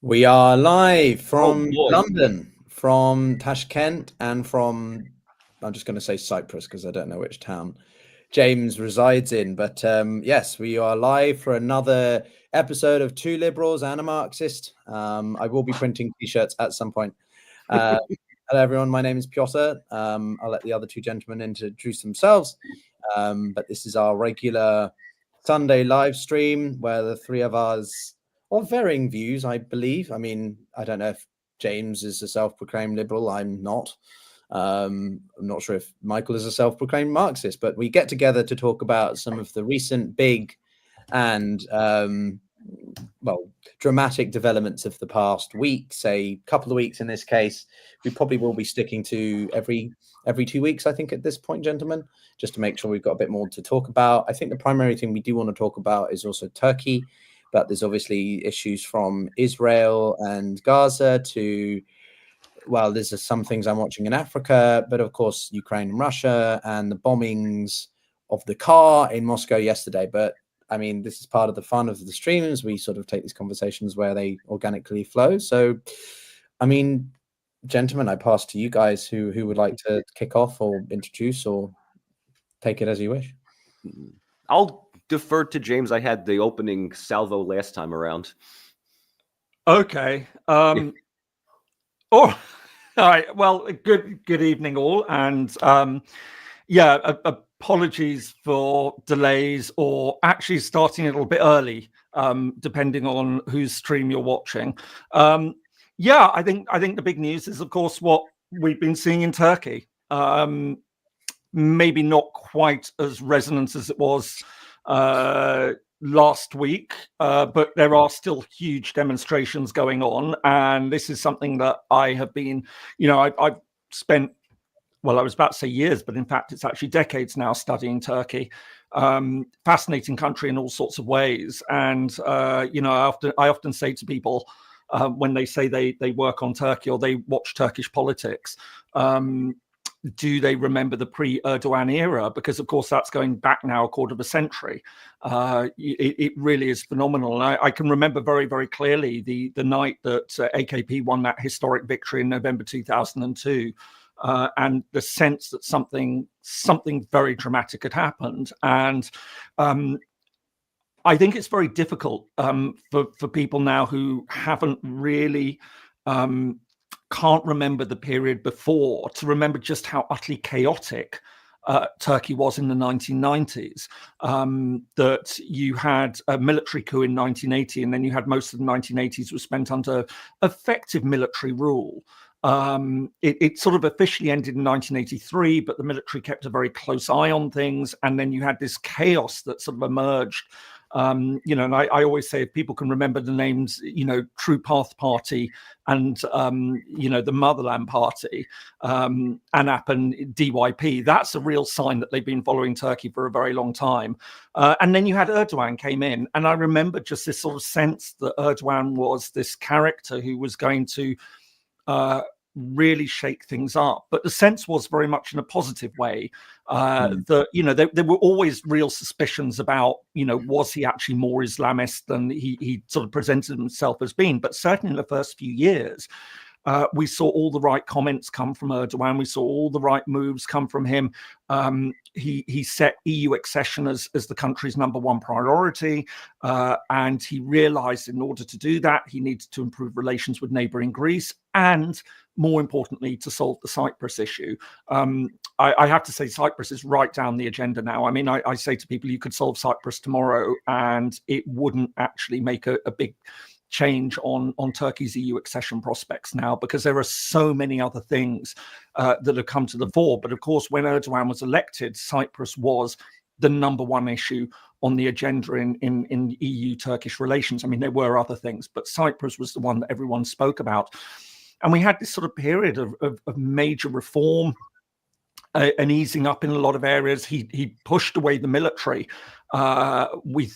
We are live Oh from boy. London, from Tashkent, and from, I'm just going to say Cyprus because I don't know which town James resides in. But yes, we are live for another episode of Two Liberals and a Marxist. I will be printing t-shirts at some point. Hello, everyone. My name is Pyotr. I'll let the other two gentlemen introduce themselves. But this is our regular Sunday live stream where the three of us, of varying views, I believe. I mean, I don't know if James is a self-proclaimed liberal. I'm not. I'm not sure if Michael is a self-proclaimed Marxist, but we get together to talk about some of the recent big and dramatic developments of the past week, say couple of weeks in this case. We probably will be sticking to every 2 weeks, I think, at this point, gentlemen, just to make sure we've got a bit more to talk about. I think the primary thing we do want to talk about is also Turkey, but there's obviously issues from Israel and Gaza to, well, there's some things I'm watching in Africa, but of course, Ukraine and Russia and the bombings of the car in Moscow yesterday. But I mean, this is part of the fun of the streams. We sort of take these conversations where they organically flow. So, I mean, gentlemen, I pass to you guys who would like to kick off or introduce or take it as you wish. I'll defer to James. I had the opening salvo last time around. Okay. Oh, all right. Well, good evening all, and apologies for delays or actually starting a little bit early, depending on whose stream you're watching. I think the big news is, of course, what we've been seeing in Turkey. Maybe not quite as resonant as it was last week, but there are still huge demonstrations going on, and this is something that I have been, I've spent, well, I was about to say years, but in fact it's actually decades now studying Turkey. Fascinating country in all sorts of ways, and I often say to people when they say they work on Turkey or they watch Turkish politics, do they remember the pre-Erdogan era? Because, of course, that's going back now a quarter of a century. It really is phenomenal. And I can remember very, very clearly the night that AKP won that historic victory in November 2002, and the sense that something very dramatic had happened. And I think it's very difficult for people now who haven't really can't remember the period before to remember just how utterly chaotic Turkey was in the 1990s. That you had a military coup in 1980, and then you had most of the 1980s was spent under effective military rule. It sort of officially ended in 1983, but the military kept a very close eye on things, and then you had this chaos that sort of emerged. And I always say, if people can remember the names, True Path Party and, the Motherland Party, ANAP and DYP, that's a real sign that they've been following Turkey for a very long time. And then you had Erdogan came in, and I remember just this sort of sense that Erdogan was this character who was going to really shake things up, but the sense was very much in a positive way. That there were always real suspicions about, was he actually more Islamist than he sort of presented himself as being? But certainly in the first few years, we saw all the right comments come from Erdogan. We saw all the right moves come from him. He set EU accession as the country's number one priority, and he realized in order to do that, he needed to improve relations with neighboring Greece, and more importantly, to solve the Cyprus issue. I have to say, Cyprus is right down the agenda now. I mean, I say to people, you could solve Cyprus tomorrow, and it wouldn't actually make a big change on Turkey's EU accession prospects now, because there are so many other things that have come to the fore. But of course, when Erdogan was elected, Cyprus was the number one issue on the agenda in EU-Turkish relations. I mean, there were other things, but Cyprus was the one that everyone spoke about. And we had this sort of period of major reform, an easing up in a lot of areas. He pushed away the military. We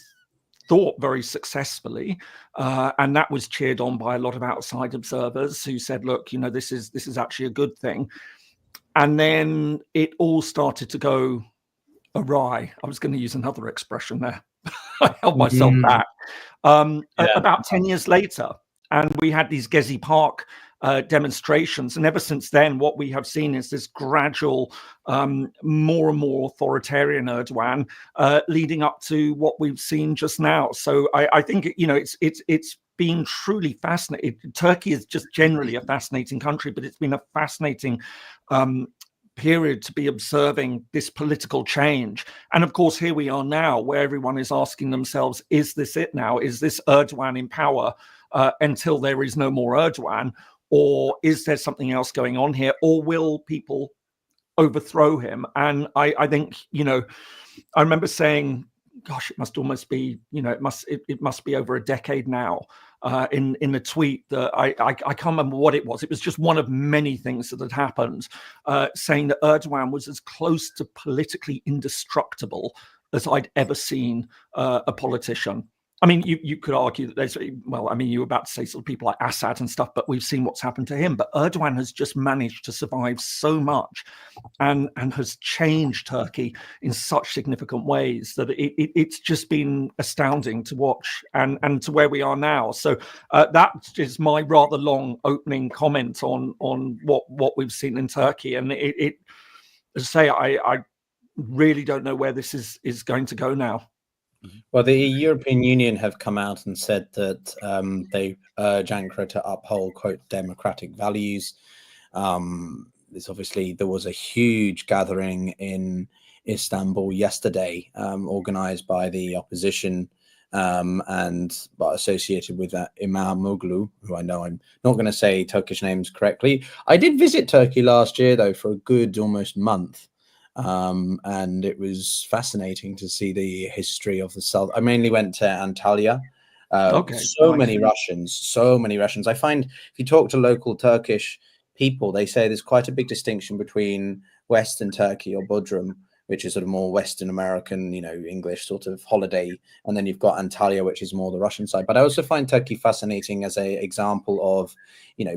thought very successfully, and that was cheered on by a lot of outside observers who said, look, this is actually a good thing. And then it all started to go awry. I was going to use another expression there. I held myself back. About 10 years later, And we had these Gezi Park demonstrations. And ever since then, what we have seen is this gradual, more and more authoritarian Erdogan leading up to what we've seen just now. So I think, it's been truly fascinating. Turkey is just generally a fascinating country, but it's been a fascinating period to be observing this political change. And of course, here we are now, where everyone is asking themselves, is this it now? Is this Erdogan in power until there is no more Erdogan? Or is there something else going on here? Or will people overthrow him? And I think, I remember saying, gosh, it must almost be, it must be over a decade now, in a tweet that I can't remember what it was. It was just one of many things that had happened, saying that Erdogan was as close to politically indestructible as I'd ever seen a politician. I mean, you could argue that there's, well, I mean, you were about to say sort of people like Assad and stuff, but we've seen what's happened to him. But Erdogan has just managed to survive so much and has changed Turkey in such significant ways that it's just been astounding to watch and to where we are now. So that is my rather long opening comment on what we've seen in Turkey. And it as I say, I really don't know where this is going to go now. Well, the European Union have come out and said that they urge Ankara to uphold, quote, democratic values. It's obviously, there was a huge gathering in Istanbul yesterday, organized by the opposition and associated with that Imamoglu, who I know I'm not going to say Turkish names correctly. I did visit Turkey last year, though, for a good almost month. And it was fascinating to see the history of the South. I mainly went to Antalya. So many Russians. I find if you talk to local Turkish people, they say there's quite a big distinction between Western Turkey or Bodrum, which is sort of more Western American, English sort of holiday. And then you've got Antalya, which is more the Russian side. But I also find Turkey fascinating as an example of,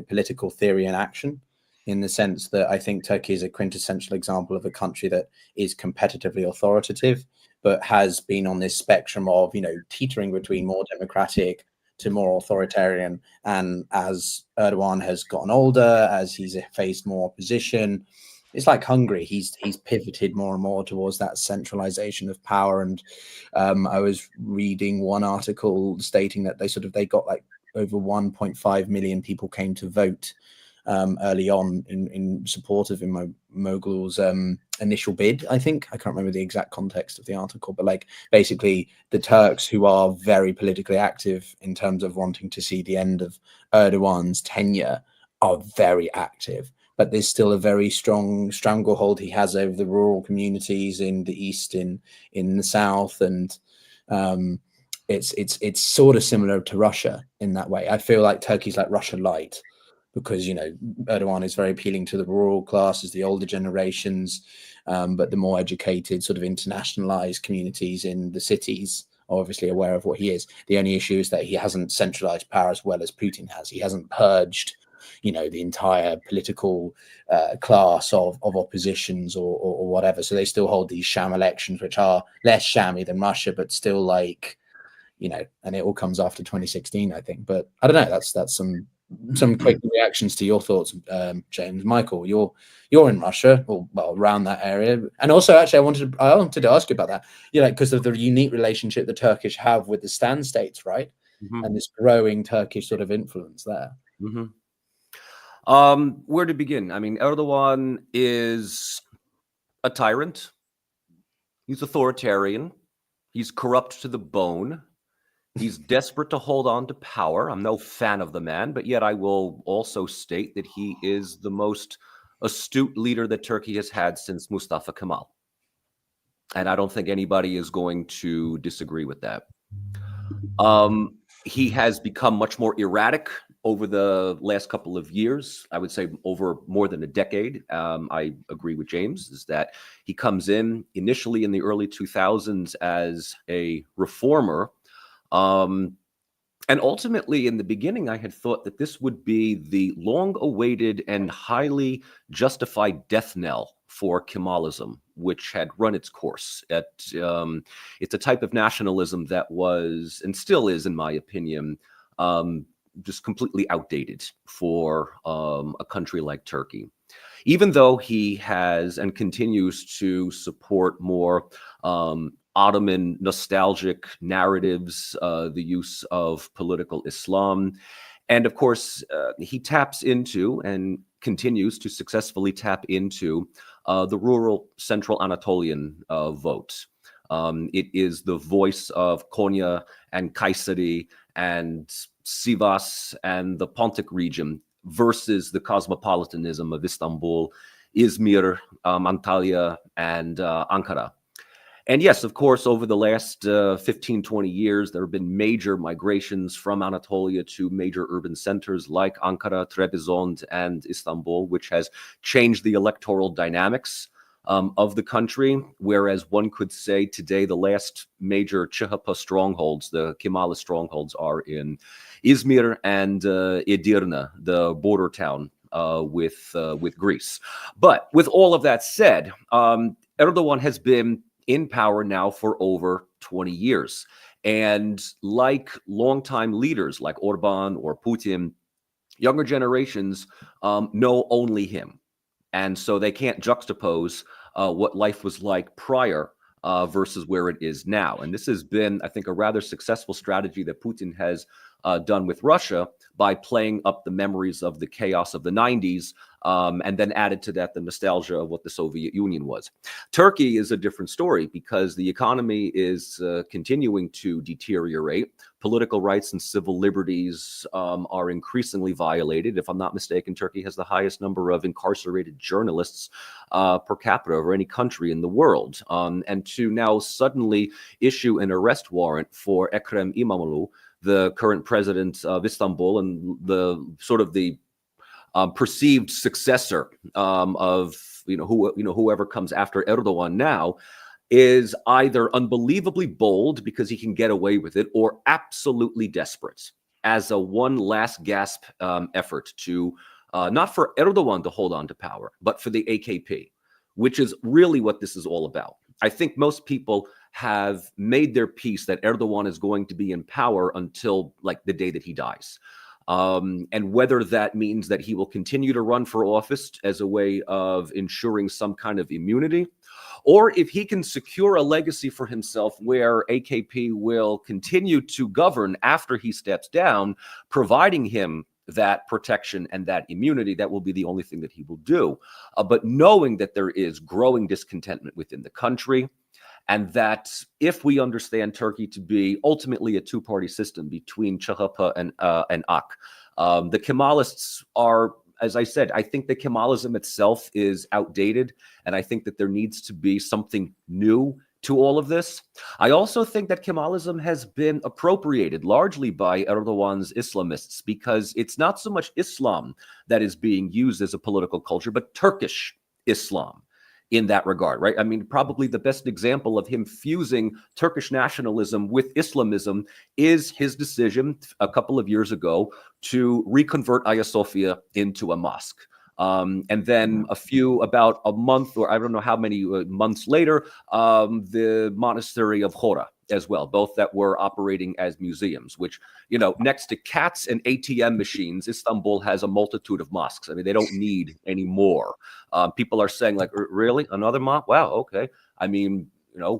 political theory in action, in the sense that I think Turkey is a quintessential example of a country that is competitively authoritative, but has been on this spectrum of, teetering between more democratic to more authoritarian. And as Erdogan has gotten older, as he's faced more opposition, it's like Hungary. He's pivoted more and more towards that centralization of power. And I was reading one article stating that they got like over 1.5 million people came to vote early on in support of Imamoglu's initial bid. I think I can't remember the exact context of the article, but like basically the Turks, who are very politically active in terms of wanting to see the end of Erdogan's tenure, are very active. But there's still a very strong stranglehold he has over the rural communities in the east, in the south, and it's sort of similar to Russia in that way. I feel like Turkey's like Russia light, because Erdogan is very appealing to the rural classes, the older generations, but the more educated, sort of internationalized communities in the cities are obviously aware of what he is. The only issue is that he hasn't centralized power as well as Putin has. He hasn't purged the entire political class of oppositions or whatever. So they still hold these sham elections, which are less shammy than Russia, but still like, and it all comes after 2016, I think. But I don't know, that's some quick reactions to your thoughts, James. Michael, you're in Russia, or well, around that area, and also actually I wanted to ask you about that, because of the unique relationship the Turkish have with the Stan states, right? Mm-hmm. And this growing Turkish sort of influence there. Mm-hmm. Where to begin? I mean, Erdogan is a tyrant. He's authoritarian. He's corrupt to the bone. He's desperate to hold on to power. I'm no fan of the man, but yet I will also state that he is the most astute leader that Turkey has had since Mustafa Kemal. And I don't think anybody is going to disagree with that. He has become much more erratic over the last couple of years. I would say over more than a decade. I agree with James, is that he comes in initially in the early 2000s as a reformer. And ultimately, in the beginning, I had thought that this would be the long-awaited and highly justified death knell for Kemalism, which had run its course. It's a type of nationalism that was, and still is, in my opinion, just completely outdated for a country like Turkey. Even though he has and continues to support more Ottoman nostalgic narratives, the use of political Islam. And of course, he taps into and continues to successfully tap into the rural Central Anatolian vote. It is the voice of Konya and Kayseri and Sivas and the Pontic region versus the cosmopolitanism of Istanbul, Izmir, Antalya, and Ankara. And yes, of course, over the last 15, 20 years, there have been major migrations from Anatolia to major urban centers like Ankara, Trebizond, and Istanbul, which has changed the electoral dynamics of the country. Whereas one could say today the last major CHP strongholds, the Kemalist strongholds, are in Izmir and Edirne, the border town with Greece. But with all of that said, Erdogan has been in power now for over 20 years. And like longtime leaders like Orban or Putin, younger generations know only him. And so they can't juxtapose what life was like prior versus where it is now. And this has been, I think, a rather successful strategy that Putin has done with Russia by playing up the memories of the chaos of the 90s and then added to that the nostalgia of what the Soviet Union was. Turkey is a different story because the economy is continuing to deteriorate. Political rights and civil liberties are increasingly violated. If I'm not mistaken, Turkey has the highest number of incarcerated journalists per capita of any country in the world. And to now suddenly issue an arrest warrant for Ekrem İmamoğlu, the current president of Istanbul and the sort of the perceived successor of whoever comes after Erdogan now, is either unbelievably bold because he can get away with it, or absolutely desperate as a one last gasp effort to not for Erdogan to hold on to power, but for the AKP, which is really what this is all about. I think most people have made their peace that Erdogan is going to be in power until like the day that he dies. And whether that means that he will continue to run for office as a way of ensuring some kind of immunity, or if he can secure a legacy for himself where AKP will continue to govern after he steps down, providing him that protection and that immunity, that will be the only thing that he will do. But knowing that there is growing discontentment within the country, and that if we understand Turkey to be ultimately a two-party system between CHP and AK, the Kemalists are, as I said, I think the Kemalism itself is outdated, and I think that there needs to be something new to all of this. I also think that Kemalism has been appropriated largely by Erdogan's Islamists, because it's not so much Islam that is being used as a political culture, but Turkish Islam in that regard, right? I mean, probably the best example of him fusing Turkish nationalism with Islamism is his decision a couple of years ago to reconvert Hagia Sophia into a mosque. And then about a month, or I don't know how many months later, the monastery of Hora as well, both that were operating as museums, which, next to cats and ATM machines, Istanbul has a multitude of mosques. I mean, they don't need any more. People are saying like, really? Another mosque? Wow, okay. I mean,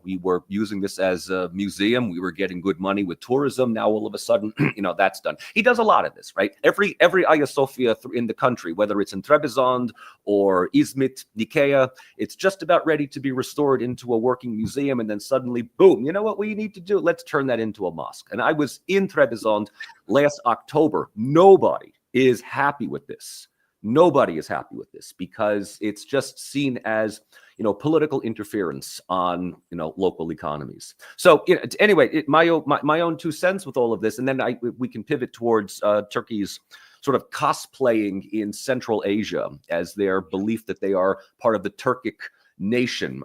we were using this as a museum. We were getting good money with tourism. Now all of a sudden, that's done. He does a lot of this, right? Every Hagia Sophia in the country, whether it's in Trebizond or Izmit, Nicaea, it's just about ready to be restored into a working museum. And then suddenly, boom, you know what we need to do? Let's turn that into a mosque. And I was in Trebizond last October. Nobody is happy with this. Nobody is happy with this because it's just seen as, political interference on, local economies. So, anyway, my own 2 cents with all of this, and then we can pivot towards Turkey's sort of cosplaying in Central Asia as their belief that they are part of the Turkic nation.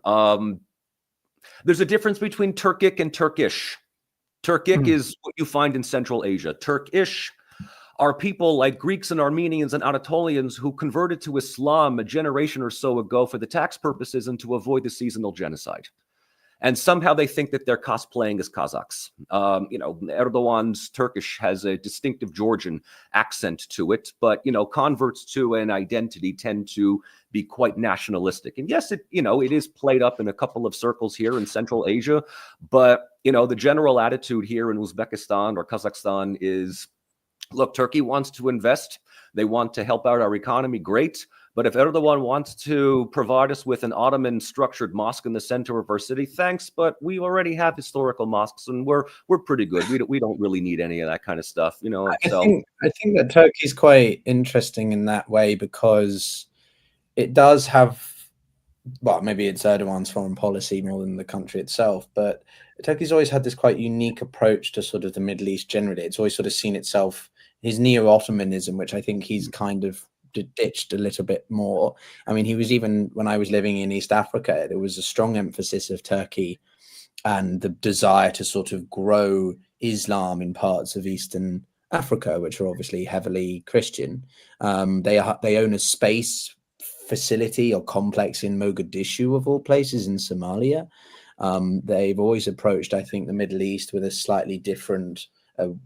There's a difference between Turkic and Turkish. Turkic is what you find in Central Asia. Turkish are people like Greeks and Armenians and Anatolians who converted to Islam a generation or so ago for the tax purposes and to avoid the seasonal genocide. And somehow they think that they're cosplaying as Kazakhs. Erdogan's Turkish has a distinctive Georgian accent to it, but, converts to an identity tend to be quite nationalistic. And yes, it is played up in a couple of circles here in Central Asia, but, the general attitude here in Uzbekistan or Kazakhstan is, look, Turkey wants to invest. They want to help out our economy. Great. But if Erdogan wants to provide us with an Ottoman structured mosque in the center of our city, thanks. But we already have historical mosques and we're pretty good. We don't really need any of that kind of stuff. I think that Turkey's quite interesting in that way because it does have, well, maybe it's Erdogan's foreign policy more than the country itself, but Turkey's always had this quite unique approach to sort of the Middle East generally. It's always sort of seen itself, his neo-Ottomanism, which I think he's kind of ditched a little bit more. I mean, he was, even when I was living in East Africa, there was a strong emphasis of Turkey and the desire to sort of grow Islam in parts of Eastern Africa, which are obviously heavily Christian. They own a space facility or complex in Mogadishu, of all places, in Somalia. They've always approached, I think, the Middle East with a slightly different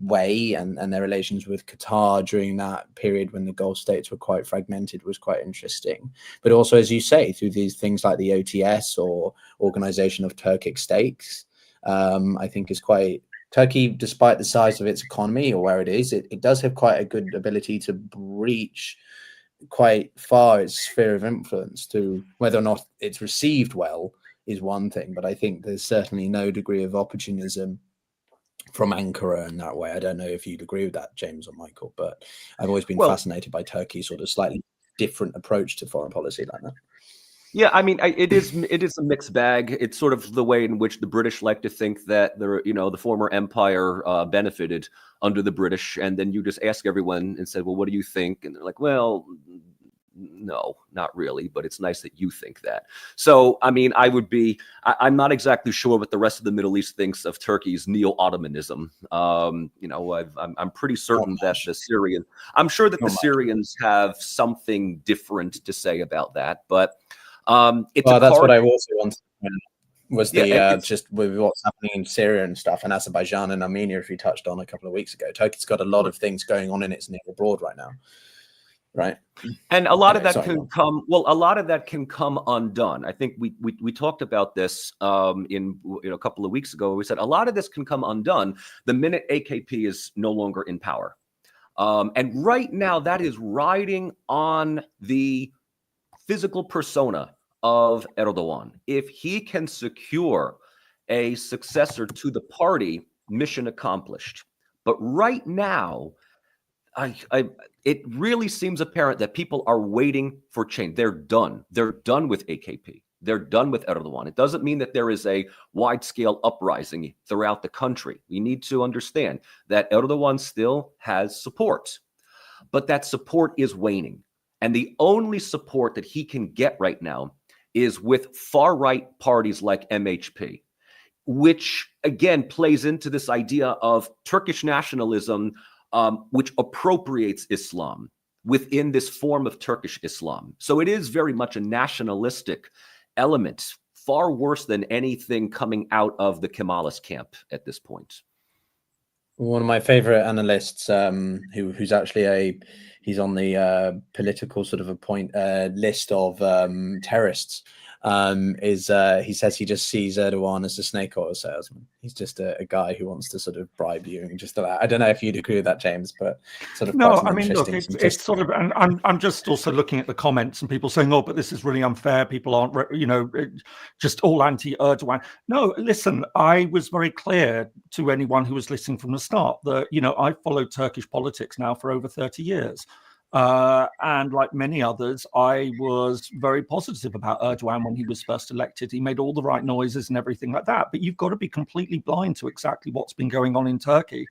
way, and their relations with Qatar during that period when the Gulf states were quite fragmented was quite interesting. But also, as you say, through these things like the OTS or Organization of Turkic States, I think is quite, Turkey, despite the size of its economy or where it is, it does have quite a good ability to reach quite far its sphere of influence. To whether or not it's received well is one thing, but I think there's certainly no degree of opportunism from Ankara in that way. I don't know if you'd agree with that, James or Michael, but I've always been fascinated by Turkey's sort of slightly different approach to foreign policy like that. Yeah, I mean, it is a mixed bag. It's sort of the way in which the British like to think that the former empire benefited under the British, and then you just ask everyone and said, well, what do you think? And they're like, well, no, not really, but it's nice that you think that. So, I mean, I'm not exactly sure what the rest of the Middle East thinks of Turkey's neo-Ottomanism. I'm pretty certain that I'm sure that the Syrians have something different to say about that, but that's what I also wanted to was just with what's happening in Syria and stuff, and Azerbaijan and Armenia, if you touched on a couple of weeks ago. Turkey's got a lot of things going on in its near abroad right now. Right. And a lot of that can come undone. I think we talked about this in a couple of weeks ago. We said a lot of this can come undone the minute AKP is no longer in power. And right now that is riding on the physical persona of Erdogan. If he can secure a successor to the party, mission accomplished. But right now, it really seems apparent that people are waiting for change. They're done. They're done with AKP. They're done with Erdogan. It doesn't mean that there is a wide-scale uprising throughout the country. We need to understand that Erdogan still has support, but that support is waning. And the only support that he can get right now is with far-right parties like MHP, which, again, plays into this idea of Turkish nationalism, which appropriates Islam within this form of Turkish Islam. So it is very much a nationalistic element, far worse than anything coming out of the Kemalist camp at this point. One of my favorite analysts, who's actually he's on the political sort of list of terrorists, he says he just sees Erdogan as a snake oil salesman. He's just a guy who wants to sort of bribe you and just I don't know if you'd agree with that, James, but sort of no. I mean, look, it's sort of, and I'm just also looking at the comments and people saying, oh, but this is really unfair. People aren't, just all anti-Erdogan. No, listen, I was very clear to anyone who was listening from the start that I've followed Turkish politics now for over 30 years. And like many others, I was very positive about Erdogan when he was first elected. He made all the right noises and everything like that. But you've got to be completely blind to exactly what's been going on in Turkey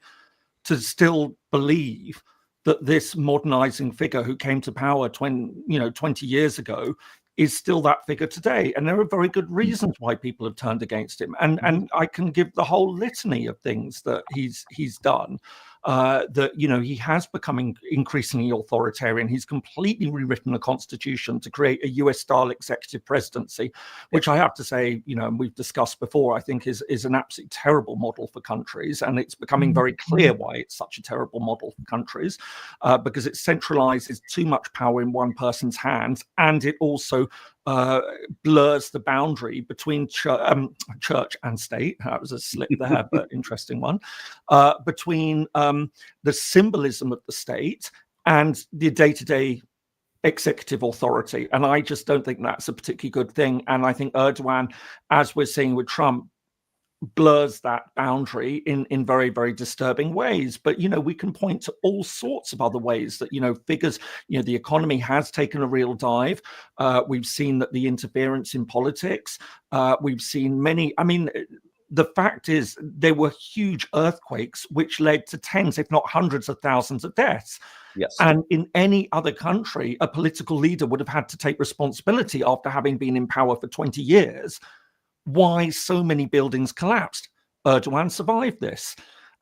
to still believe that this modernizing figure who came to power 20 years ago is still that figure today. And there are very good reasons why people have turned against him. And I can give the whole litany of things that he's done. that, you know, he has become increasingly authoritarian. He's completely rewritten the constitution to create a US-style executive presidency, which I have to say, you know, and we've discussed before, I think is an absolutely terrible model for countries. And it's becoming very clear why it's such a terrible model for countries, because it centralizes too much power in one person's hands, and it also blurs the boundary between church and state. That was a slip there, but interesting one. Between the symbolism of the state and the day-to-day executive authority. And I just don't think that's a particularly good thing. And I think Erdogan, as we're seeing with Trump, blurs that boundary in very, very disturbing ways. But, you know, we can point to all sorts of other ways that, you know, figures, you know, the economy has taken a real dive. We've seen that the interference in politics, we've seen many, I mean, the fact is there were huge earthquakes which led to tens, if not hundreds of thousands of deaths. Yes. And in any other country, a political leader would have had to take responsibility after having been in power for 20 years. Why so many buildings collapsed. Erdogan survived this.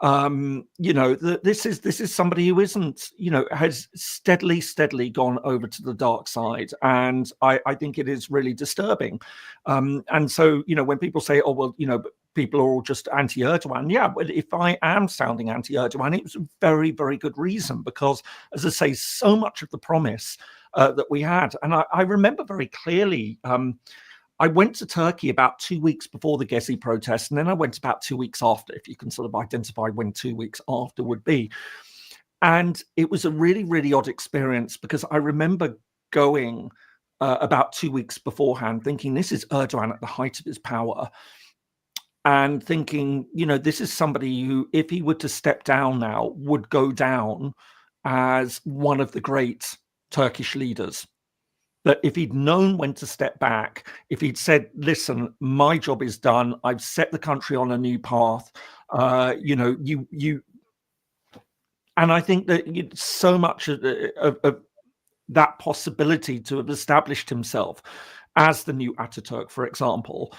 You know, this is somebody who isn't, you know, has steadily gone over to the dark side, and I think it is really disturbing. And so, you know, when people say, oh well, you know, but people are all just anti-Erdogan, yeah, but if I am sounding anti-Erdogan, it was a very, very good reason, because, as I say, so much of the promise that we had, and I remember very clearly. I went to Turkey about 2 weeks before the Gezi protests, and then I went about 2 weeks after, if you can sort of identify when 2 weeks after would be. And it was a really, really odd experience, because I remember going about 2 weeks beforehand thinking, this is Erdogan at the height of his power. And thinking, you know, this is somebody who, if he were to step down now, would go down as one of the great Turkish leaders. That if he'd known when to step back, if he'd said, listen, my job is done, I've set the country on a new path, you know, you, and I think that so much of that possibility to have established himself as the new Ataturk, for example,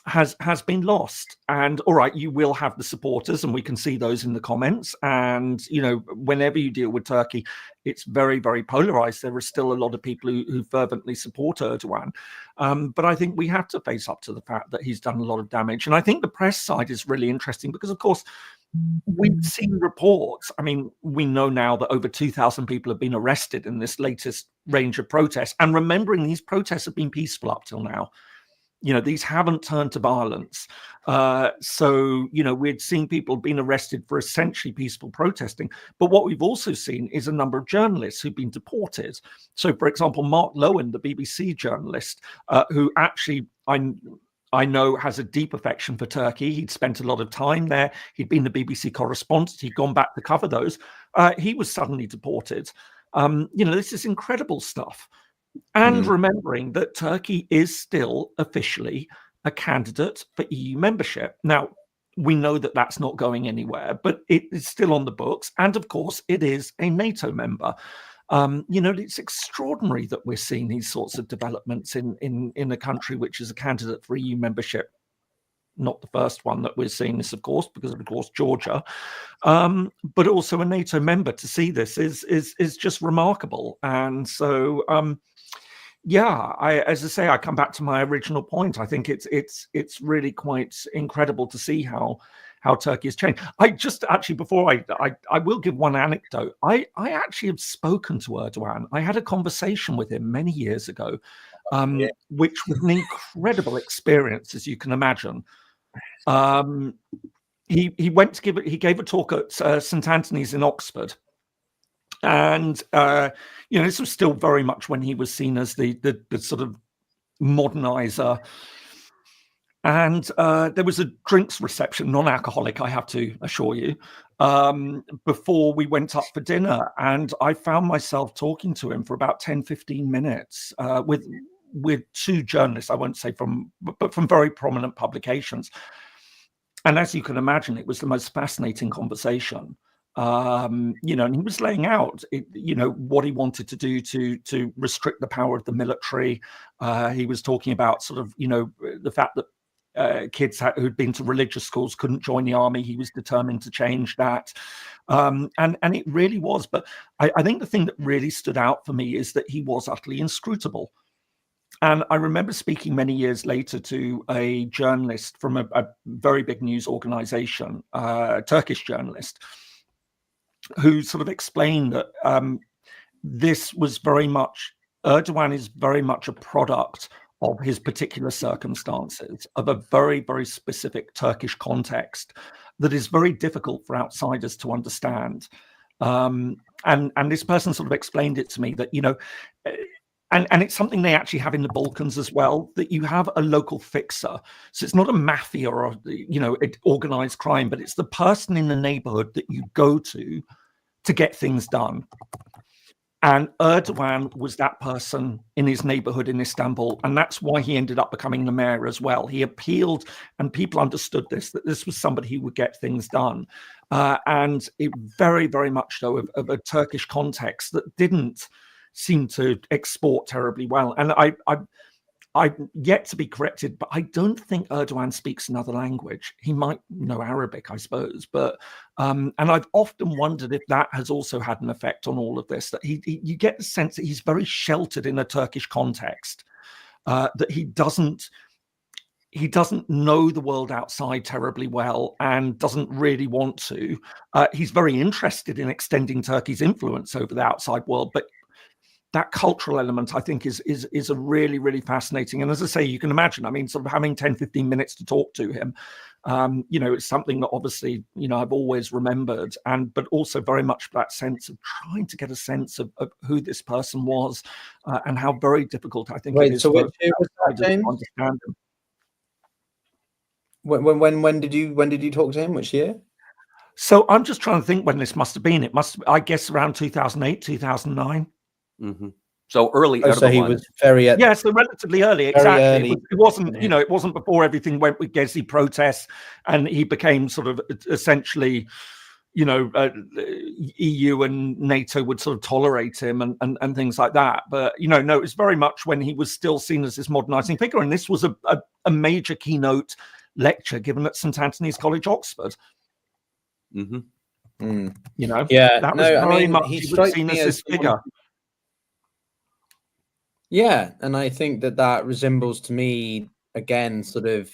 has been lost. And all right, you will have the supporters, and we can see those in the comments. And, you know, whenever you deal with Turkey, it's very, very polarized. There are still a lot of people who fervently support Erdogan. But I think we have to face up to the fact that he's done a lot of damage. And I think the press side is really interesting, because, of course, we've seen reports. I mean, we know now that over 2,000 people have been arrested in this latest range of protests. And remembering, these protests have been peaceful up till now. You know, these haven't turned to violence. So, you know, we'd seen people being arrested for essentially peaceful protesting. But what we've also seen is a number of journalists who've been deported. So, for example, Mark Lowen, the BBC journalist, who actually I know has a deep affection for Turkey. He'd spent a lot of time there. He'd been the BBC correspondent. He'd gone back to cover those. He was suddenly deported. You know, this is incredible stuff. And remembering that Turkey is still officially a candidate for EU membership. Now, we know that that's not going anywhere, but it is still on the books. And of course, it is a NATO member. You know, it's extraordinary that we're seeing these sorts of developments in a country which is a candidate for EU membership. Not the first one that we're seeing this, of course, because of course Georgia, but also a NATO member. To see this is just remarkable. And so, yeah, as I say, I come back to my original point. I think it's really quite incredible to see how Turkey has changed. I just actually, before I will give one anecdote. I actually have spoken to Erdogan. I had a conversation with him many years ago, which was an incredible experience, as you can imagine. He went to he gave a talk at St Anthony's in Oxford. And, you know, this was still very much when he was seen as the sort of modernizer. And there was a drinks reception, non-alcoholic, I have to assure you, before we went up for dinner. And I found myself talking to him for about 10, 15 minutes with two journalists, I won't say but from very prominent publications. And as you can imagine, it was the most fascinating conversation. You know, and he was laying out, you know, what he wanted to do to restrict the power of the military. He was talking about sort of, you know, the fact that kids who'd been to religious schools couldn't join the army. He was determined to change that. And it really was. But I think the thing that really stood out for me is that he was utterly inscrutable. And I remember speaking many years later to a journalist from a very big news organization, a Turkish journalist, who sort of explained that this was very much, Erdogan is very much a product of his particular circumstances, of a very, very specific Turkish context that is very difficult for outsiders to understand. And this person sort of explained it to me that, and it's something they actually have in the Balkans as well, that you have a local fixer. So it's not a mafia or, organized crime, but it's the person in the neighborhood that you go to get things done. And Erdogan was that person in his neighborhood in Istanbul. And that's why he ended up becoming the mayor as well. He appealed, and people understood that this was somebody who would get things done. And it very, very much so of a Turkish context that didn't seem to export terribly well. And I'm yet to be corrected, but I don't think Erdogan speaks another language. He might know Arabic, I suppose, but and I've often wondered if that has also had an effect on all of this. That you get the sense that he's very sheltered in a Turkish context, that he doesn't know the world outside terribly well and doesn't really want to. He's very interested in extending Turkey's influence over the outside world, but that cultural element, I think, is a really, really fascinating. And as I say, you can imagine, I mean, sort of having 10, 15 minutes to talk to him, it's something that obviously, I've always remembered, but also very much that sense of trying to get a sense of who this person was and how very difficult I think it is for outsiders to understand him. When did you talk to him? Which year? So I'm just trying to think when this must have been. It must, I guess, around 2008, 2009. Mm-hmm. So early. So he was very so relatively early. Exactly. Early. It wasn't, it wasn't before everything went with Gezi protests, and he became sort of essentially, EU and NATO would sort of tolerate him and things like that. But no, it was very much when he was still seen as this modernizing figure, and this was a major keynote lecture given at St Anthony's College, Oxford. Mm-hmm. That was very much he was seen as this figure. Yeah, and I think that resembles to me, again, sort of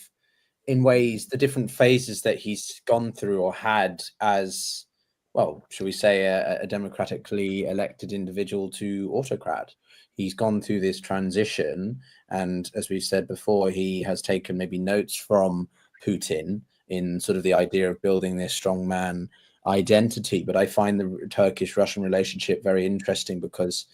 in ways, the different phases that he's gone through or had as, well, shall we say, a democratically elected individual to autocrat. He's gone through this transition, and as we've said before, he has taken maybe notes from Putin in sort of the idea of building this strongman identity. But I find the Turkish-Russian relationship very interesting because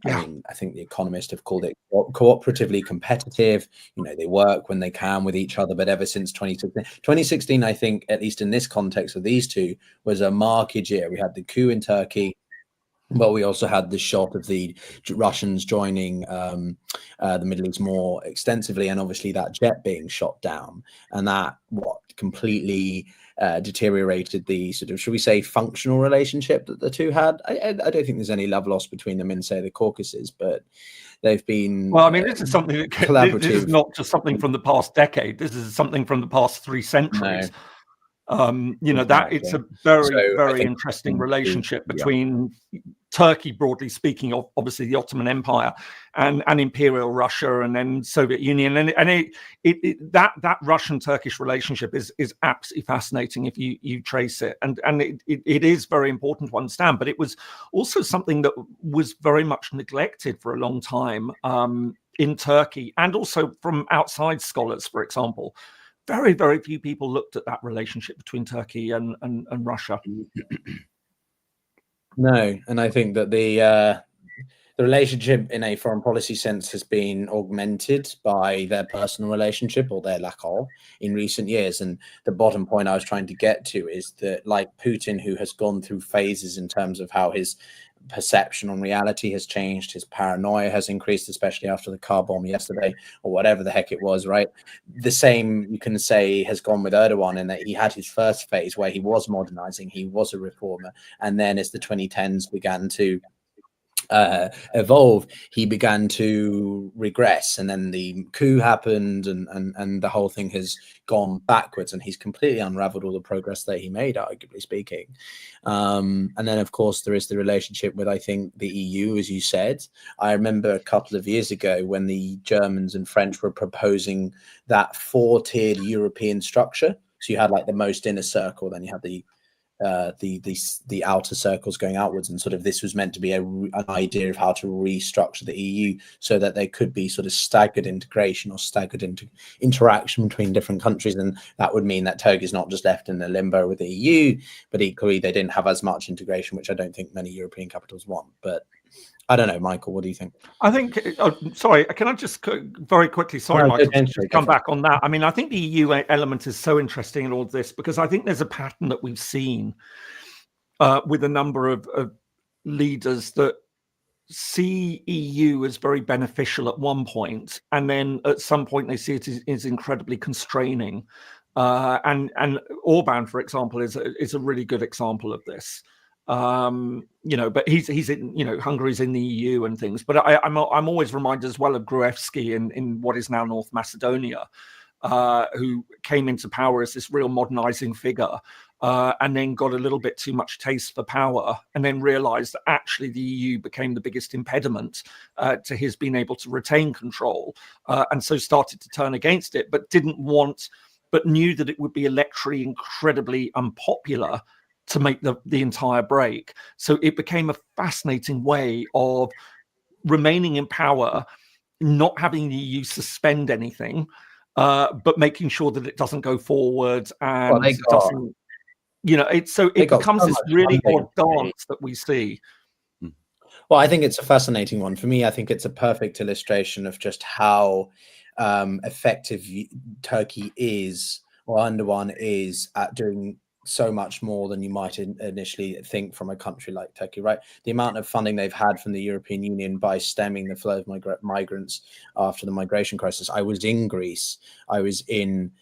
I think the Economist have called it cooperatively competitive. They work when they can with each other, but ever since 2016, I think, at least in this context of these two, was a marked year. We had the coup in Turkey, but we also had the shot of the Russians joining the Middle East more extensively, and obviously that jet being shot down, and that completely deteriorated the sort of, should we say, functional relationship that the two had. I don't think there's any love lost between them in, say, the Caucasus, but they've been. Well, I mean, this is something that collaborative. This is not just something from the past decade. This is something from the past 3 centuries. No. That it's a very interesting relationship between Turkey, broadly speaking, obviously the Ottoman Empire, and Imperial Russia, and then Soviet Union, and that Russian-Turkish relationship is absolutely fascinating if you trace it, and it is very important to understand. But it was also something that was very much neglected for a long time in Turkey, and also from outside scholars, for example. Very, very few people looked at that relationship between Turkey and Russia. No, and I think that the relationship in a foreign policy sense has been augmented by their personal relationship, or their lack of, in recent years. And the bottom point I was trying to get to is that, like Putin, who has gone through phases in terms of how his perception on reality has changed, his paranoia has increased, especially after the car bomb yesterday, or whatever the heck it was, right? The same, you can say, has gone with Erdogan, in that he had his first phase where he was modernizing, he was a reformer, and then as the 2010s began to evolve, he began to regress, and then the coup happened, and the whole thing has gone backwards, and he's completely unraveled all the progress that he made, arguably speaking. And then, of course, there is the relationship with, I think, the EU, as you said. I remember a couple of years ago when the Germans and French were proposing that 4-tiered European structure. So you had like the most inner circle, then you had the outer circles going outwards, and sort of this was meant to be an idea of how to restructure the EU so that there could be sort of staggered integration or staggered interaction between different countries, and that would mean that Turkey is not just left in a limbo with the EU, but equally they didn't have as much integration, which I don't think many European capitals want. But I don't know, Michael, what do you think? I think, sorry, can I just very quickly, sorry, Michael, just come back on that. I mean, I think the EU element is so interesting in all of this, because I think there's a pattern that we've seen with a number of leaders that see EU as very beneficial at one point, and then at some point they see it as incredibly constraining. And Orban, for example, is a really good example of this. But he's in, Hungary's in the EU and things. But I'm always reminded as well of Gruevski in what is now North Macedonia, who came into power as this real modernizing figure, and then got a little bit too much taste for power, and then realized that actually the EU became the biggest impediment to his being able to retain control, and so started to turn against it, but knew that it would be electorally incredibly unpopular to make the entire break. So it became a fascinating way of remaining in power, not having the EU suspend anything, but making sure that it doesn't go forward, and it doesn't, it becomes this really odd dance that we see. Well, I think it's a fascinating one. For me, I think it's a perfect illustration of just how effective Turkey is, or Erdogan is, at doing so much more than you might initially think from a country like Turkey, right? The amount of funding they've had from the European Union by stemming the flow of migrants after the migration crisis. I was in Greece. I was in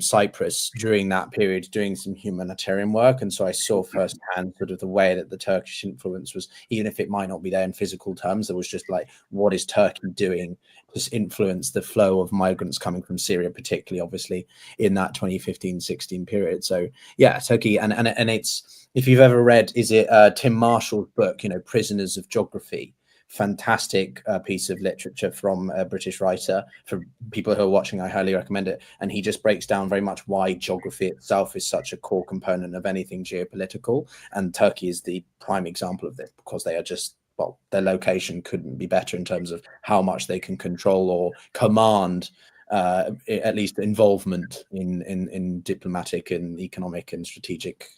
Cyprus during that period doing some humanitarian work, and so I saw firsthand sort of the way that the Turkish influence was, even if it might not be there in physical terms, there was just like, what is Turkey doing to influence the flow of migrants coming from Syria, particularly obviously in that 2015-16 period. So yeah, Turkey, and it's, if you've ever read, is it Tim Marshall's book, Prisoners of Geography? Fantastic piece of literature from a British writer. For people who are watching, I highly recommend it. And he just breaks down very much why geography itself is such a core component of anything geopolitical. And Turkey is the prime example of this, because they are just, well, their location couldn't be better in terms of how much they can control or command, at least involvement in diplomatic and economic and strategic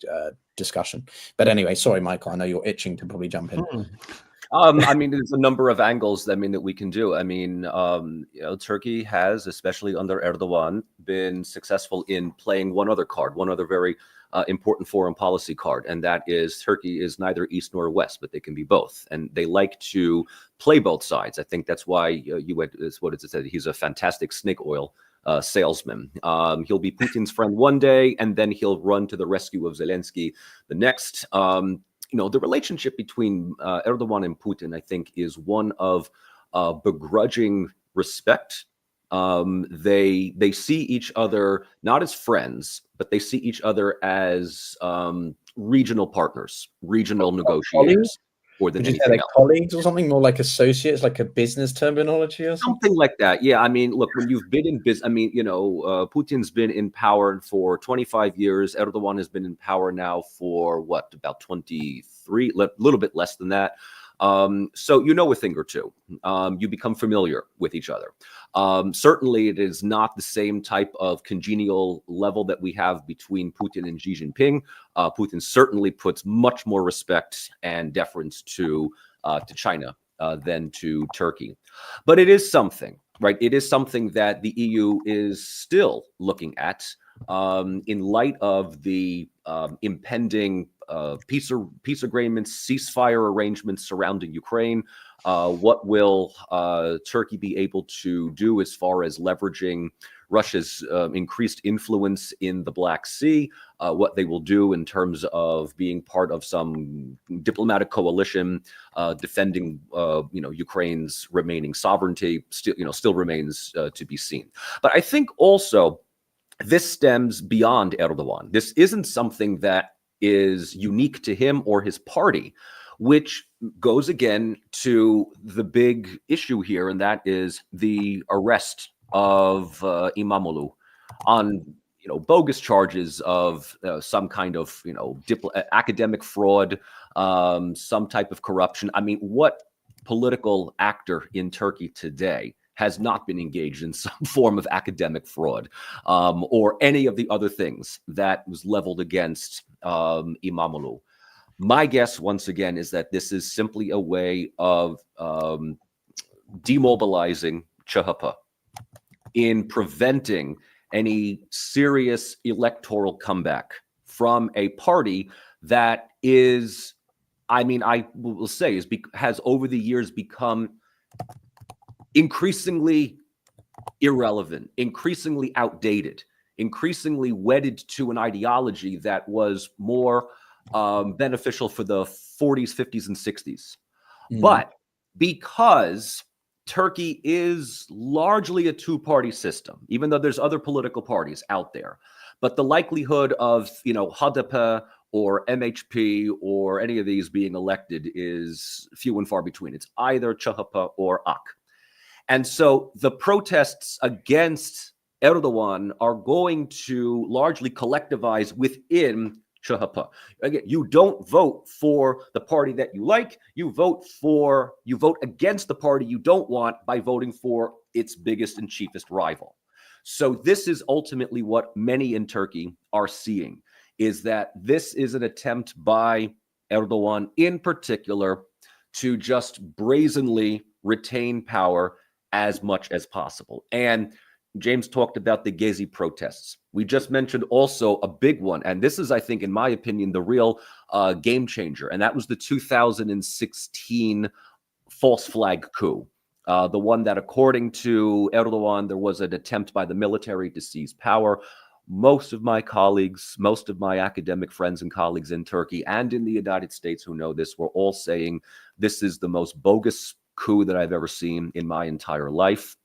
discussion. But anyway, sorry, Michael, I know you're itching to probably jump in. I mean, there's a number of angles that we can do. I mean, Turkey has, especially under Erdogan, been successful in playing one other card, one other very important foreign policy card, and that is Turkey is neither East nor West, but they can be both, and they like to play both sides. I think that's why he's a fantastic snake oil salesman. He'll be Putin's friend one day, and then he'll run to the rescue of Zelensky the next. The relationship between Erdogan and Putin, I think, is one of begrudging respect. They see each other not as friends, but they see each other as regional partners, regional negotiators, more than anything else. Colleagues or something, more like associates, like a business terminology or something like that. Yeah, I mean, look, when you've been in business, Putin's been in power for 25 years. Erdogan has been in power now for what, about 23, a little bit less than that. So a thing or two. You become familiar with each other. Certainly, it is not the same type of congenial level that we have between Putin and Xi Jinping. Putin certainly puts much more respect and deference to China than to Turkey. But it is something, right? It is something that the EU is still looking at in light of the impending peace agreements, ceasefire arrangements surrounding Ukraine. What will Turkey be able to do as far as leveraging Russia's increased influence in the Black Sea, what they will do in terms of being part of some diplomatic coalition defending, Ukraine's remaining sovereignty, still remains to be seen. But I think also this stems beyond Erdogan. This isn't something that is unique to him or his party, which goes again to the big issue here, and that is the arrest of Imamoglu on bogus charges of some kind of academic fraud, some type of corruption. I mean, what political actor in Turkey today has not been engaged in some form of academic fraud or any of the other things that was leveled against Imamoglu? My guess, once again, is that this is simply a way of demobilizing CHP in preventing any serious electoral comeback from a party that is, I will say, has over the years become increasingly irrelevant, increasingly outdated, increasingly wedded to an ideology that was more beneficial for the 40s, 50s, and 60s. But because Turkey is largely a two-party system, even though there's other political parties out there, but the likelihood of, HDP or MHP or any of these being elected is few and far between. It's either CHP or AK. And so the protests against Erdogan are going to largely collectivize within CHP. Again, you don't vote for the party that you like. You vote against the party you don't want by voting for its biggest and chiefest rival. So this is ultimately what many in Turkey are seeing, is that this is an attempt by Erdogan in particular to just brazenly retain power as much as possible. And James talked about the Gezi protests. We just mentioned also a big one, and this is, I think, in my opinion, the real game changer, and that was the 2016 false flag coup. The one that, according to Erdogan, there was an attempt by the military to seize power. Most of my colleagues, most of my academic friends and colleagues in Turkey and in the United States who know this were all saying this is the most bogus coup that I've ever seen in my entire life.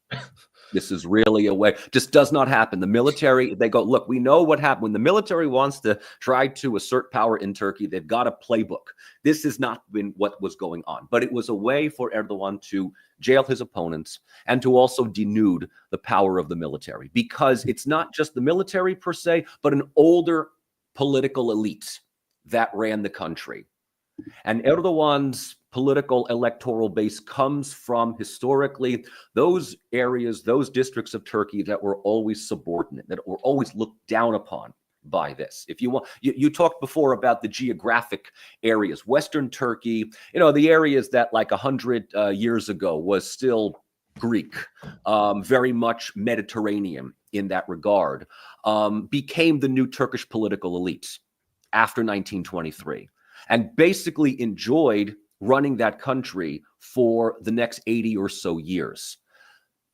This is really a way, just does not happen. The military, they go, look, we know what happened. When the military wants to try to assert power in Turkey, they've got a playbook. This has not been what was going on. But it was a way for Erdogan to jail his opponents and to also denude the power of the military. Because it's not just the military per se, but an older political elite that ran the country. And Erdogan's political electoral base comes from historically those areas, those districts of Turkey that were always subordinate, that were always looked down upon by this. If you want, you talked before about the geographic areas, Western Turkey, the areas that like 100 years ago was still Greek, very much Mediterranean in that regard, became the new Turkish political elite after 1923. And basically enjoyed running that country for the next 80 or so years.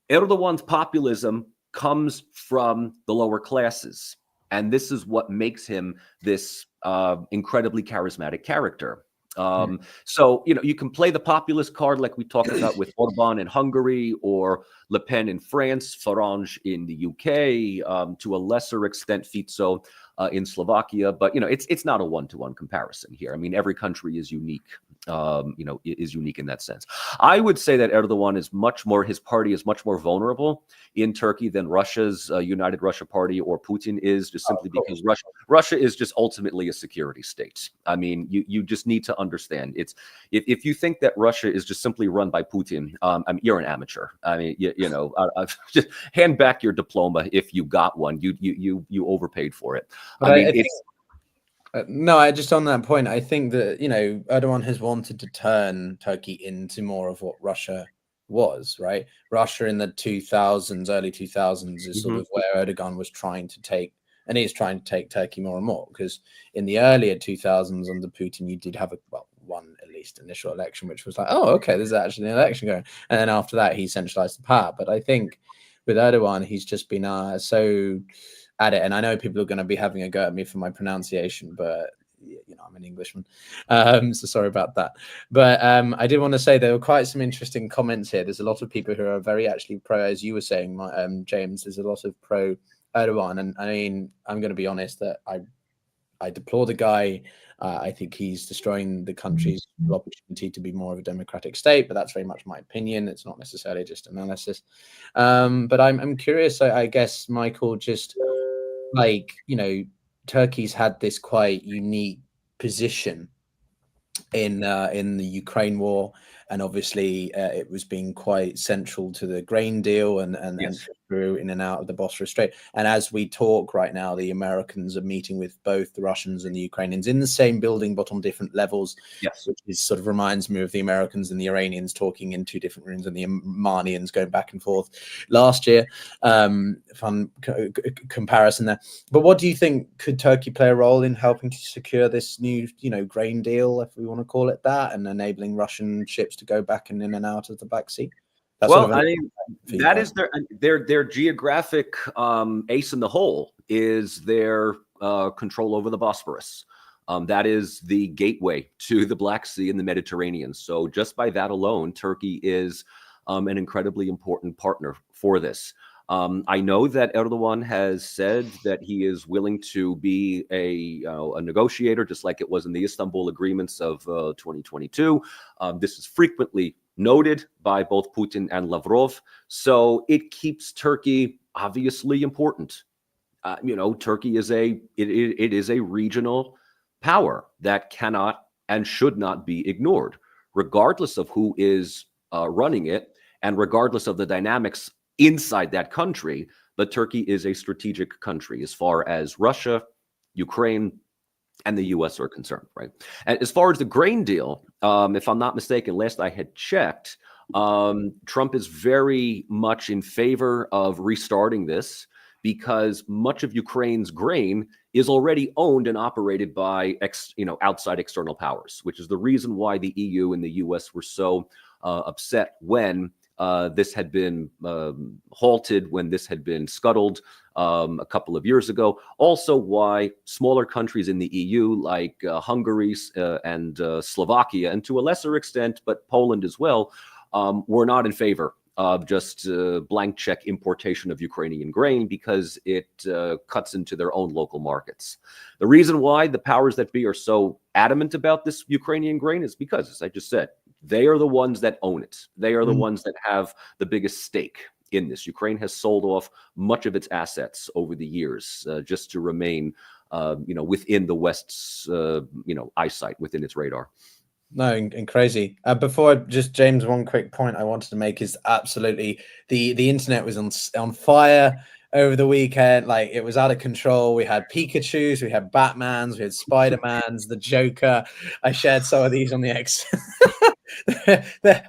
Erdogan's populism comes from the lower classes. And this is what makes him this incredibly charismatic character. So, you can play the populist card like we talked about with Orban in Hungary or Le Pen in France, Farage in the UK, to a lesser extent, Fico in Slovakia. But, it's not a one-to-one comparison here. I mean, every country is unique, is unique in that sense. I would say that Erdogan is his party is much more vulnerable in Turkey than Russia's United Russia Party or Putin is, just simply because Russia is just ultimately a security state. I mean, you just need to understand if you think that Russia is just simply run by Putin, you're an amateur. I mean, just hand back your diploma if you got one. You overpaid for it. But I think, no, just on that point, I think that Erdogan has wanted to turn Turkey into more of what Russia was, right? Russia in the 2000s, early 2000s is sort of where Erdogan was trying to take, and he's trying to take Turkey more and more, because in the earlier 2000s under Putin, you did have one at least initial election, which was like, oh, okay, there's actually an election going. And then after that, he centralized the power. But I think with Erdogan, he's just been so at it. And I know people are going to be having a go at me for my pronunciation, but I'm an Englishman, so sorry about that. But I did want to say there were quite some interesting comments here. There's a lot of people who are very actually pro, as you were saying, James. There's a lot of pro Erdogan, and I mean, I'm going to be honest that I deplore the guy. I think he's destroying the country's opportunity to be more of a democratic state, but that's very much my opinion. It's not necessarily just analysis. But I'm curious, I guess, Michael, just like, Turkey's had this quite unique position in the Ukraine war, and obviously it was being quite central to the grain deal and Yes. through in and out of the Bosphorus Strait. And as we talk right now, the Americans are meeting with both the Russians and the Ukrainians in the same building but on different levels. Yes. Which is sort of reminds me of the Americans and the Iranians talking in two different rooms and the Iranians going back and forth last year. Fun comparison there. But what do you think, could Turkey play a role in helping to secure this new, grain deal, if we want to call it that, and enabling Russian ships to go back and in and out of the Black Sea? That's well, I mean, that is their geographic ace in the hole is their control over the Bosporus. That is the gateway to the Black Sea and the Mediterranean. So just by that alone, Turkey is an incredibly important partner for this. I know that Erdogan has said that he is willing to be a negotiator, just like it was in the Istanbul agreements of 2022. This is frequently noted by both Putin and Lavrov. So it keeps Turkey obviously important. Turkey is it is a regional power that cannot and should not be ignored, regardless of who is running it and regardless of the dynamics inside that country. But Turkey is a strategic country as far as Russia, Ukraine, and the U.S. are concerned, right? And as far as the grain deal, if I'm not mistaken, last I had checked, Trump is very much in favor of restarting this because much of Ukraine's grain is already owned and operated by outside external powers, which is the reason why the EU and the US were so upset when this had been halted, when this had been scuttled a couple of years ago. Also why smaller countries in the EU like Hungary and Slovakia, and to a lesser extent, but Poland as well, were not in favor of just blank check importation of Ukrainian grain because it cuts into their own local markets. The reason why the powers that be are so adamant about this Ukrainian grain is because, as I just said, they are the ones that own it. They are the ones that have the biggest stake in this. Ukraine has sold off much of its assets over the years just to remain, within the West's, eyesight, within its radar. No, and crazy. Before James, one quick point I wanted to make is absolutely the internet was on fire over the weekend. Like, it was out of control. We had Pikachus, we had Batmans, we had Spider-Mans, the Joker. I shared some of these on the X.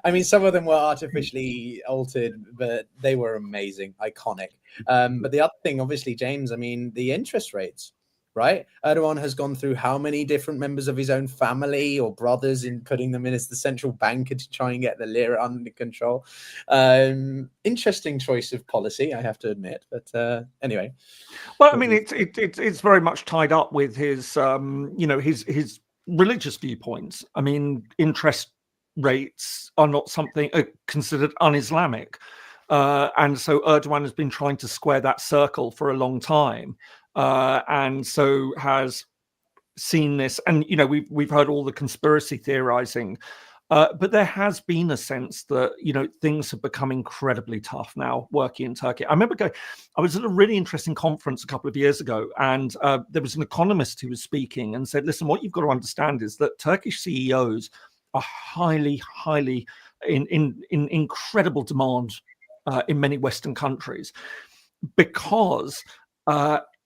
I mean, some of them were artificially altered, but they were amazing, iconic. But the other thing, obviously, James, I mean, the interest rates. Right? Erdogan has gone through how many different members of his own family or brothers in putting them in as the central banker to try and get the lira under control. Interesting choice of policy, I have to admit. But anyway. Well, I mean, it's very much tied up with his, his religious viewpoints. I mean, interest rates are not something considered un-Islamic. And so Erdogan has been trying to square that circle for a long time. And so has seen this, and we've heard all the conspiracy theorizing, but there has been a sense that things have become incredibly tough now working in Turkey. I remember I was at a really interesting conference a couple of years ago, and there was an economist who was speaking and said, "Listen, what you've got to understand is that Turkish CEOs are highly in incredible demand in many Western countries because."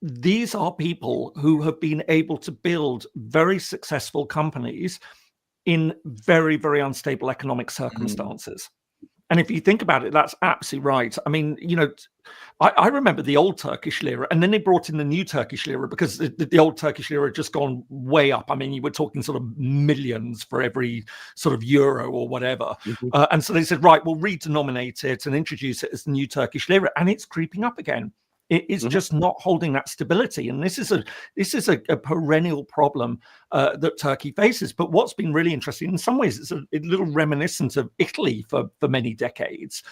These are people who have been able to build very successful companies in very, very unstable economic circumstances. And if you think about it, that's absolutely right. I mean, I remember the old Turkish lira, and then they brought in the new Turkish lira because the old Turkish lira had just gone way up. I mean, you were talking sort of millions for every sort of euro or whatever. And so they said, right, we'll redenominate it and introduce it as the new Turkish lira, and it's creeping up again. It is just not holding that stability, and this is a perennial problem that Turkey faces. But what's been really interesting, in some ways, it's a little reminiscent of Italy for many decades.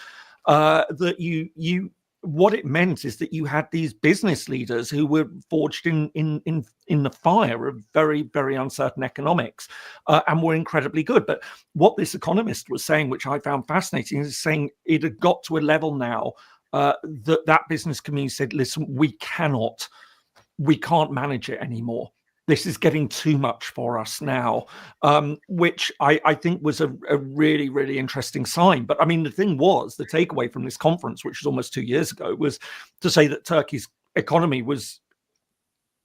That what it meant is that you had these business leaders who were forged in the fire of very, very uncertain economics, and were incredibly good. But what this economist was saying, which I found fascinating, is saying it had got to a level now that business community said, listen, we can't manage it anymore. This is getting too much for us now, which I think was a really, really interesting sign. But I mean, the takeaway from this conference, which was almost 2 years ago, was to say that Turkey's economy was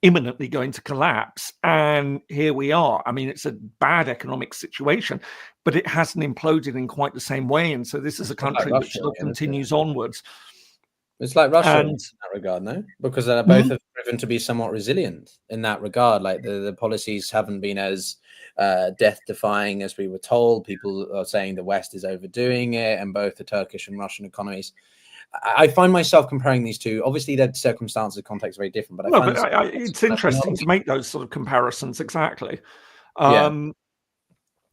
imminently going to collapse. And here we are. I mean, it's a bad economic situation, but it hasn't imploded in quite the same way. And so this is a country which still continues onwards. It's like Russia in that regard, no? Because they're both have proven to be somewhat resilient in that regard. Like the policies haven't been as death-defying as we were told. People are saying the West is overdoing it, and both the Turkish and Russian economies. I find myself comparing these two. Obviously, their circumstances, context are very different. But it's interesting to make those sort of comparisons. Exactly. Yeah.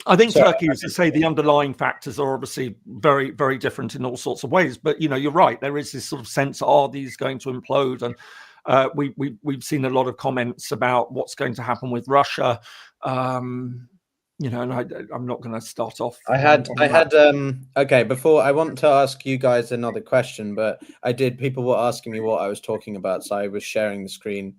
I think Turkey, as I say, the underlying factors are obviously very, very different in all sorts of ways. But you're right. There is this sort of sense: are these going to implode? And we've seen a lot of comments about what's going to happen with Russia. And I'm not going to start off. Okay. Before I want to ask you guys another question, but people were asking me what I was talking about, so I was sharing the screen.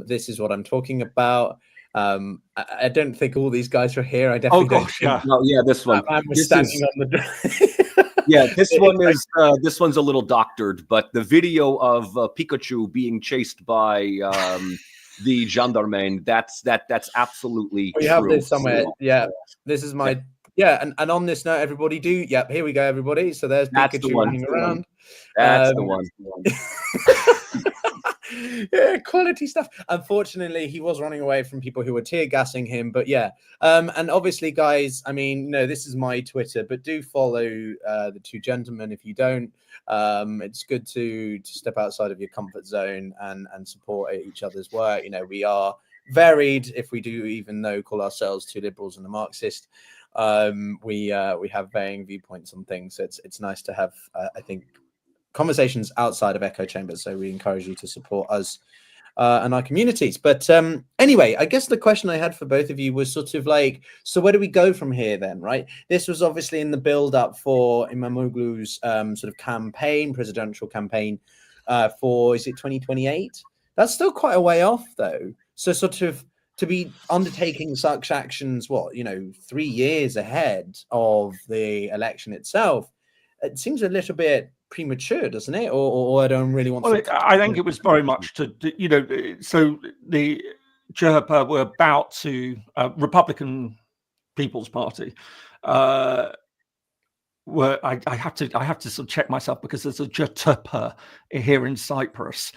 This is what I'm talking about. I don't think all these guys are here. I definitely don't. Yeah. No, yeah, this one. I'm standing on the. Yeah, this one's a little doctored, but the video of Pikachu being chased by the gendarme, that's absolutely we true. have this somewhere. Yeah, this is my and on this note, everybody here we go, everybody. So there's Pikachu running around. That's the one. Yeah, quality stuff. Unfortunately, he was running away from people who were tear gassing him. But yeah, and obviously, guys, I mean, this is my Twitter, but do follow the two gentlemen if you don't. It's good to step outside of your comfort zone and support each other's work. We are varied. If we do even call ourselves two liberals and a Marxist, we have varying viewpoints on things. So it's nice to have, I think, conversations outside of echo chambers. So we encourage you to support us and our communities. But anyway, I guess the question I had for both of you was sort of like, so where do we go from here then, right? This was obviously in the build up for Imamoglu's sort of presidential campaign for, is it 2028? That's still quite a way off though. So sort of to be undertaking such actions, 3 years ahead of the election itself, it seems a little bit premature, doesn't it? Or I don't really want to. I think it was very much so the JHP were about to Republican People's Party I have to sort of check myself because there's a JHP here in Cyprus.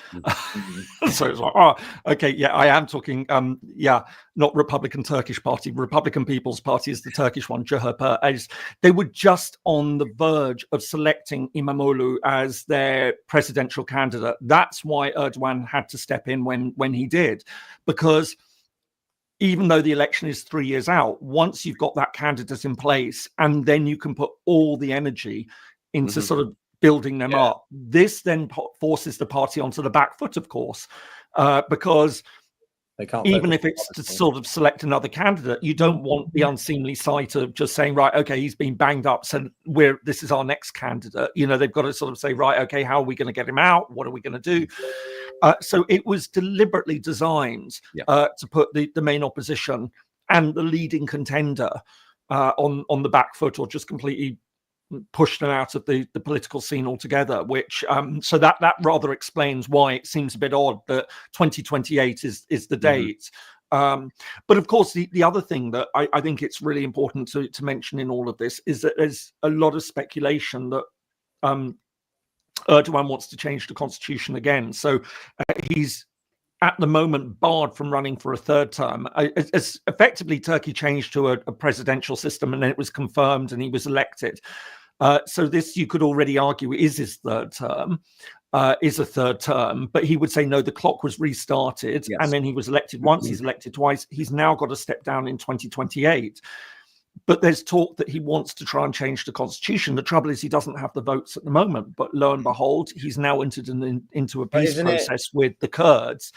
So it's like, okay, yeah, I am talking, not Republican Turkish Party. Republican People's Party is the Turkish one. JHP they were just on the verge of selecting Imamoglu as their presidential candidate. That's why Erdogan had to step in when he did, because even though the election is 3 years out, once you've got that candidate in place, and then you can put all the energy into sort of building them up, this then forces the party onto the back foot, of course, because even if it's to sort of select another candidate, you don't want the unseemly sight of just saying, right, okay, he's been banged up, so this is our next candidate. They've got to sort of say, right, okay, how are we going to get him out? What are we going to do? So it was deliberately designed to put the main opposition and the leading contender on the back foot, or just completely push them out of the political scene altogether, which so that rather explains why it seems a bit odd that 2028 is the date. But of course, the other thing that I think it's really important to mention in all of this is that there's a lot of speculation that Erdogan wants to change the constitution again. So he's at the moment barred from running for a third term. As effectively, Turkey changed to a presidential system, and then it was confirmed and he was elected. So this, you could already argue, is his third term, is a third term, but he would say, no, the clock was restarted. Yes. And then he was elected once, he's elected twice. He's now got to step down in 2028. But there's talk that he wants to try and change the constitution. The trouble is he doesn't have the votes at the moment. But lo and behold, he's now entered into a peace process with the Kurds,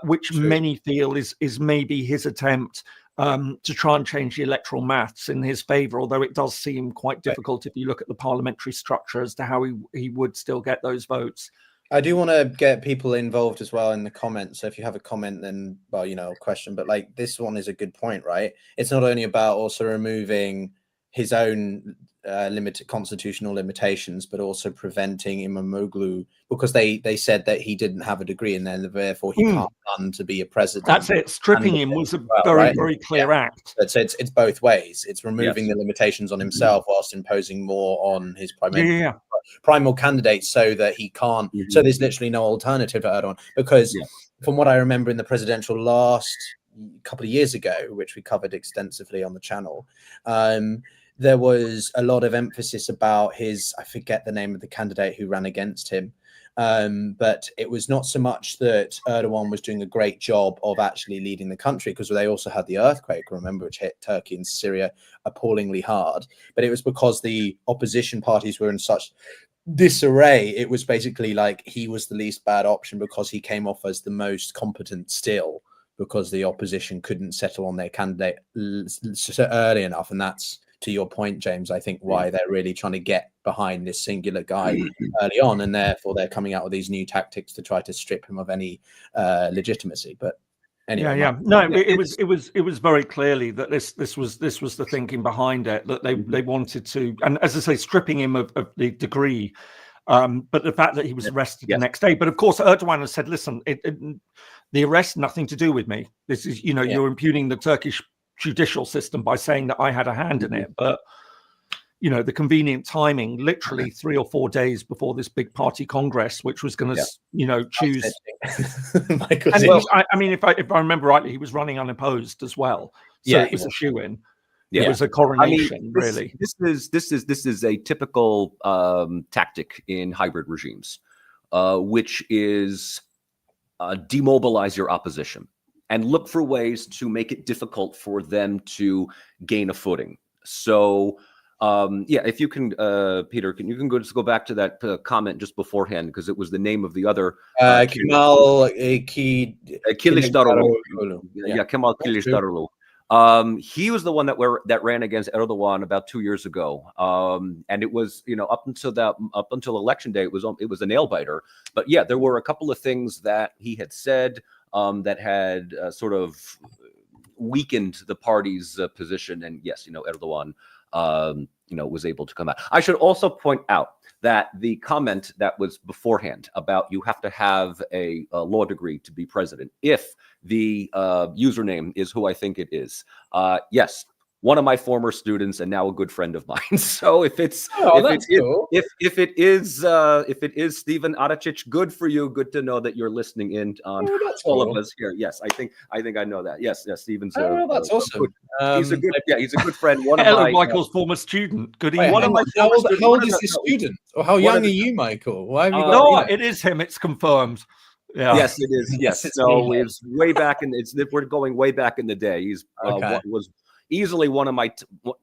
which many feel is maybe his attempt to try and change the electoral maths in his favor, although it does seem quite difficult if you look at the parliamentary structure as to how he would still get those votes. I do want to get people involved as well in the comments. So if you have a comment, then, well, a question, but like this one is a good point, right? It's not only about also removing his own limited constitutional limitations, but also preventing Imamoglu, because they said that he didn't have a degree and then therefore he can't run to be a president. That's it. Stripping him was a very clear act. So it's both ways. It's removing the limitations on himself whilst imposing more on his primal candidate, so that he can't. So there's literally no alternative to Erdogan, because from what I remember in the presidential last couple of years ago, which we covered extensively on the channel, there was a lot of emphasis about I forget the name of the candidate who ran against him. But it was not so much that Erdogan was doing a great job of actually leading the country, because they also had the earthquake, remember, which hit Turkey and Syria appallingly hard. But it was because the opposition parties were in such disarray. It was basically like he was the least bad option because he came off as the most competent still, because the opposition couldn't settle on their candidate early enough. And that's, to your point, James, I think why they're really trying to get behind this singular guy early on, and therefore they're coming out with these new tactics to try to strip him of any legitimacy. But anyway, it was very clearly that this was the thinking behind it, that they wanted to, and as I say, stripping him of the degree. But the fact that he was arrested the next day. But of course, Erdogan has said, listen, the arrest, nothing to do with me. This is, you're impugning the Turkish judicial system by saying that I had a hand in it. But the convenient timing, literally 3 or 4 days before this big party congress, which was going to choose. And if I remember rightly, he was running unopposed as well, so it was a shoe-in. It was a coronation, really. This is a typical tactic in hybrid regimes, which is demobilize your opposition and look for ways to make it difficult for them to gain a footing. So, if you can, Peter, you can go back to that comment just beforehand, because it was the name of the other Kemal Kılıçdaroğlu. Kemal Kılıçdaroğlu. He was the one that ran against Erdogan about 2 years ago, and it was up until election day it was a nail biter. But there were a couple of things that he had said that had sort of weakened the party's position, and Erdogan was able to come out. I should also point out that the comment that was beforehand about you have to have a law degree to be president, if the username is who I think it is, yes, one of my former students and now a good friend of mine. So if it is Stephen Aracic, good for you. Good to know that you're listening in on all of us here. Yes, I think I know that. Yes, Stephen's. That's awesome. He's a good friend. Michael's former student. Good evening. How old is this student, or how young are you, Michael? Why have you got? It is him. It's confirmed. Yeah. Yes, it is. Yes, no, it's way back we're going way back in the day. He's was easily one of my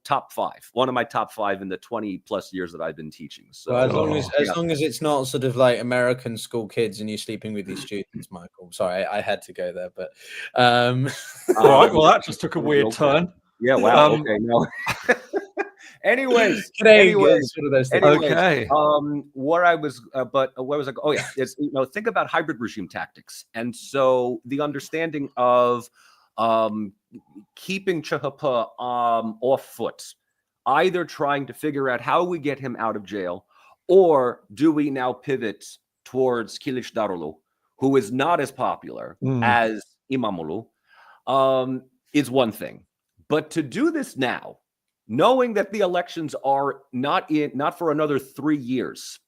top five. One of my top five in the 20+ years that I've been teaching. So as long as it's not sort of like American school kids and you're sleeping with these students, Michael. Sorry, I had to go there, but all right. Well, that just took a weird turn. Yeah. Wow. Okay. No. Anyways, okay. Where I was I? Oh yeah, it's think about hybrid regime tactics, and so the understanding of keeping CHP off foot, either trying to figure out how we get him out of jail, or do we now pivot towards Kılıçdaroğlu, who is not as popular as Imamoglu, is one thing. But to do this now, knowing that the elections are not for another 3 years,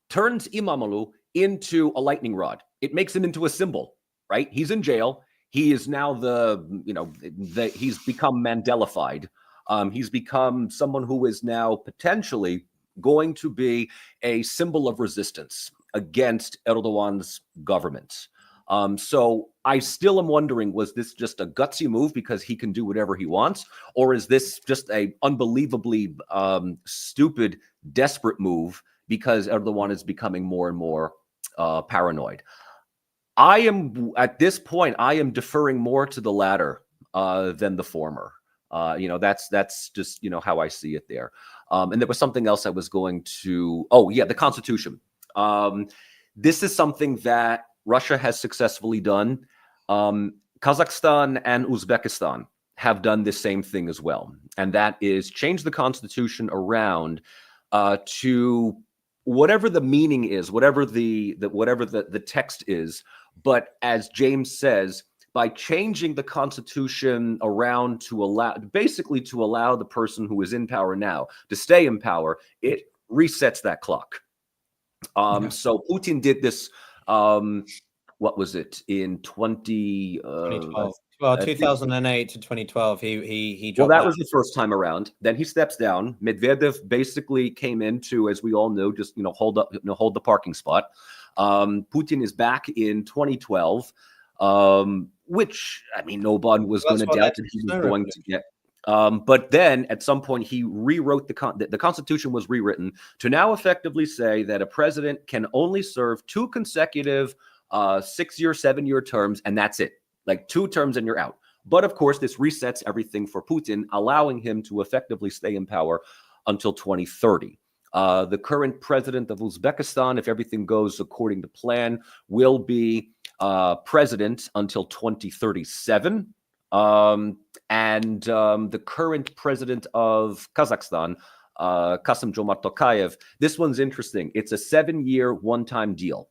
turns Imamoglu into a lightning rod. It makes him into a symbol, right? He's in jail. He is now he's become Mandela-fied. He's become someone who is now potentially going to be a symbol of resistance against Erdogan's government. So I still am wondering, was this just a gutsy move because he can do whatever he wants? Or is this just a unbelievably stupid, desperate move because Erdogan is becoming more and more paranoid? At this point, I am deferring more to the latter than the former. That's just, how I see it there. And there was something else I was going to, the Constitution. This is something that Russia has successfully done. Kazakhstan and Uzbekistan have done the same thing as well. And that is change the Constitution around to whatever the meaning is, whatever the text is. But as James says, by changing the Constitution around to allow the person who is in power now to stay in power, it resets that clock. So Putin did this. What was it in 2012? Well, 2008 to 2012, he well, dropped that was the first time around. Then he steps down. Medvedev basically came in to, as we all know, just hold the parking spot. Putin is back in 2012, which no one was going to doubt that he was going to get. But then at some point he rewrote the Constitution was rewritten to now effectively say that a president can only serve 2 consecutive 6-year, 7-year terms, and that's it. Like 2 terms and you're out. But of course, this resets everything for Putin, allowing him to effectively stay in power until 2030. The current president of Uzbekistan, if everything goes according to plan, will be president until 2037. And the current president of Kazakhstan, Kassym-Jomart Tokayev, this one's interesting. It's a 7-year one-time deal.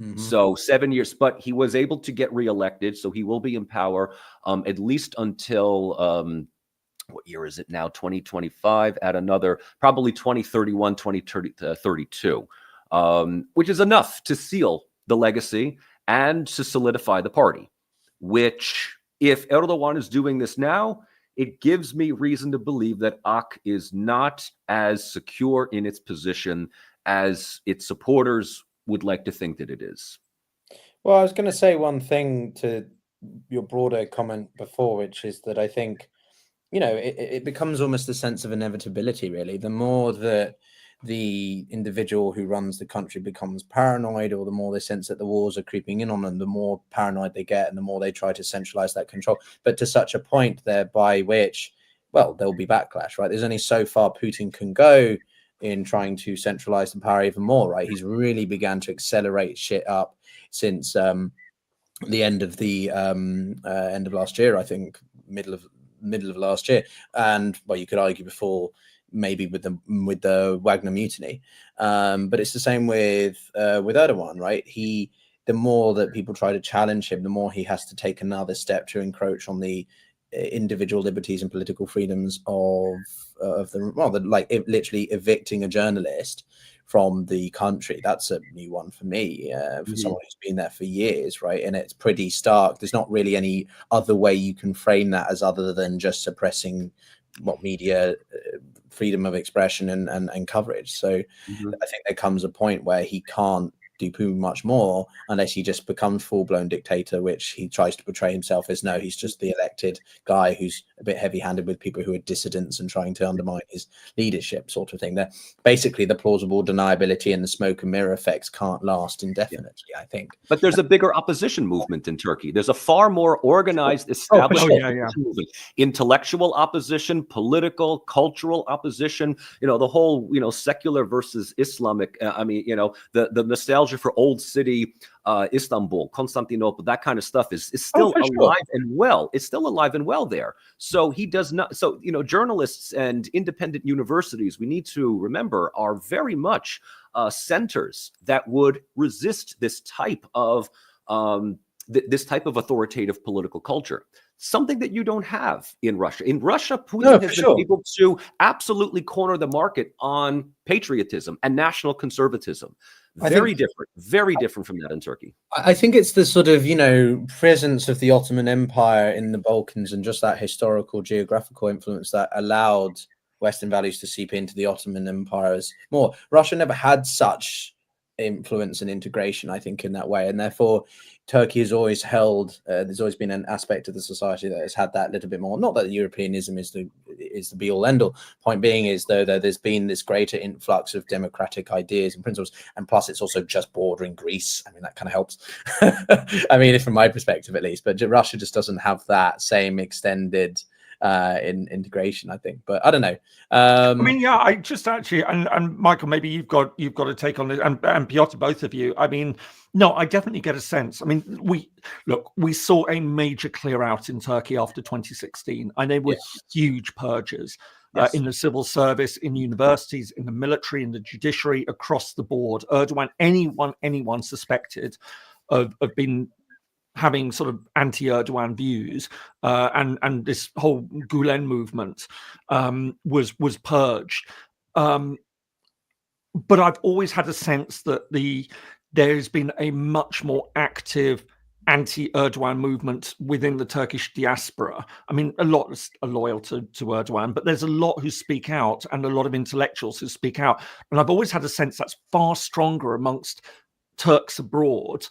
Mm-hmm. So 7 years, but he was able to get reelected, so he will be in power at least until what year is it now? 2025, at another probably 2031, 2032, which is enough to seal the legacy and to solidify the party. Which, if Erdogan is doing this now, it gives me reason to believe that AK is not as secure in its position as its supporters would like to think that it is. Well, I was going to say one thing to your broader comment before, which is that I think, it becomes almost a sense of inevitability, really. The more that the individual who runs the country becomes paranoid, or the more they sense that the wars are creeping in on them, the more paranoid they get and the more they try to centralize that control. But to such a point there by which, well, there'll be backlash, right? There's only so far Putin can go in trying to centralize the power even more, right? He's really began to accelerate shit up since the end of last year, I think, middle of last year, and well, you could argue before, maybe with the Wagner mutiny, but it's the same with Erdogan, right? The more that people try to challenge him, the more he has to take another step to encroach on the individual liberties and political freedoms of literally evicting a journalist from the country. That's a new one for me, for someone who's been there for years, right? And it's pretty stark. There's not really any other way you can frame that as other than just suppressing media freedom of expression and coverage. So I think there comes a point where he can't do too much more unless he just becomes full-blown dictator, which he tries to portray himself as. No, he's just the elected guy who's a bit heavy-handed with people who are dissidents and trying to undermine his leadership, sort of thing. That basically the plausible deniability and the smoke and mirror effects can't last indefinitely, I think. But there's a bigger opposition movement in Turkey. There's a far more organized, established movement. Intellectual opposition, political, cultural opposition, the whole, secular versus Islamic, the nostalgia for old city Istanbul, Constantinople, that kind of stuff is still alive and well. It's still alive and well there. So he does not. So, journalists and independent universities, we need to remember, are very much centers that would resist this type of this type of authoritative political culture, something that you don't have in Russia. In Russia, Putin has been able to absolutely corner the market on patriotism and national conservatism. Very different from that in Turkey. I think it's the sort of, presence of the Ottoman Empire in the Balkans and just that historical geographical influence that allowed Western values to seep into the Ottoman Empire as more. Russia never had such influence and integration, I think, in that way, and therefore Turkey has always held there's always been an aspect of the society that has had that little bit more. Not that Europeanism is the be all end all. Point being is though that there's been this greater influx of democratic ideas and principles, and plus it's also just bordering Greece. I mean, that kind of helps. I mean, from my perspective at least, but Russia just doesn't have that same extended in integration, I think. But I don't know. I mean, yeah, I just actually, and Michael, maybe you've got a take on this, and Pyotr, both of you. I mean, no, I definitely get a sense. I mean, we saw a major clear out in Turkey after 2016, and there were huge purges in the civil service, in universities, in the military, in the judiciary, across the board. Erdogan, anyone suspected of being having sort of anti-Erdogan views, and this whole Gulen movement was purged. But I've always had a sense that there's been a much more active anti-Erdogan movement within the Turkish diaspora. I mean, a lot are loyal to Erdogan, but there's a lot who speak out, and a lot of intellectuals who speak out. And I've always had a sense that's far stronger amongst Turks abroad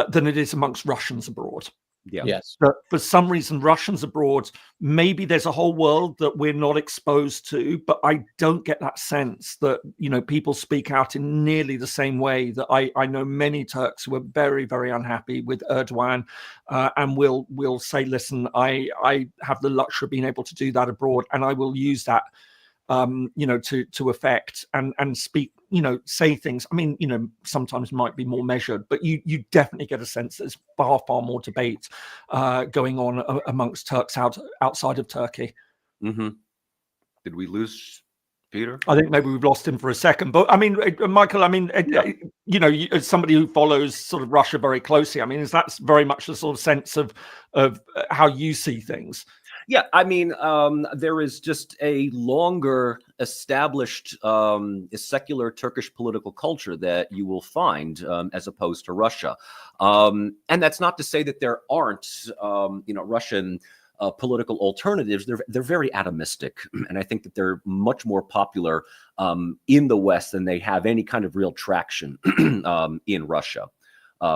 than it is amongst Russians abroad. Yeah. Yes. But for some reason, Russians abroad, maybe there's a whole world that we're not exposed to, but I don't get that sense that, people speak out in nearly the same way that I know many Turks who are very, very unhappy with Erdogan, and will say, listen, I have the luxury of being able to do that abroad, and I will use that to affect and speak, say things. I mean, sometimes might be more measured, but you definitely get a sense there's far more debate going on amongst Turks outside of Turkey. Mm-hmm. Did we lose Peter? I think maybe we've lost him for a second, but I mean, Michael, I mean, as somebody who follows sort of Russia very closely, I mean, is that very much the sort of sense of how you see things? Yeah, I mean, there is just a longer established secular Turkish political culture that you will find as opposed to Russia. And that's not to say that there aren't, Russian political alternatives. They're very atomistic. And I think that they're much more popular in the West than they have any kind of real traction in Russia,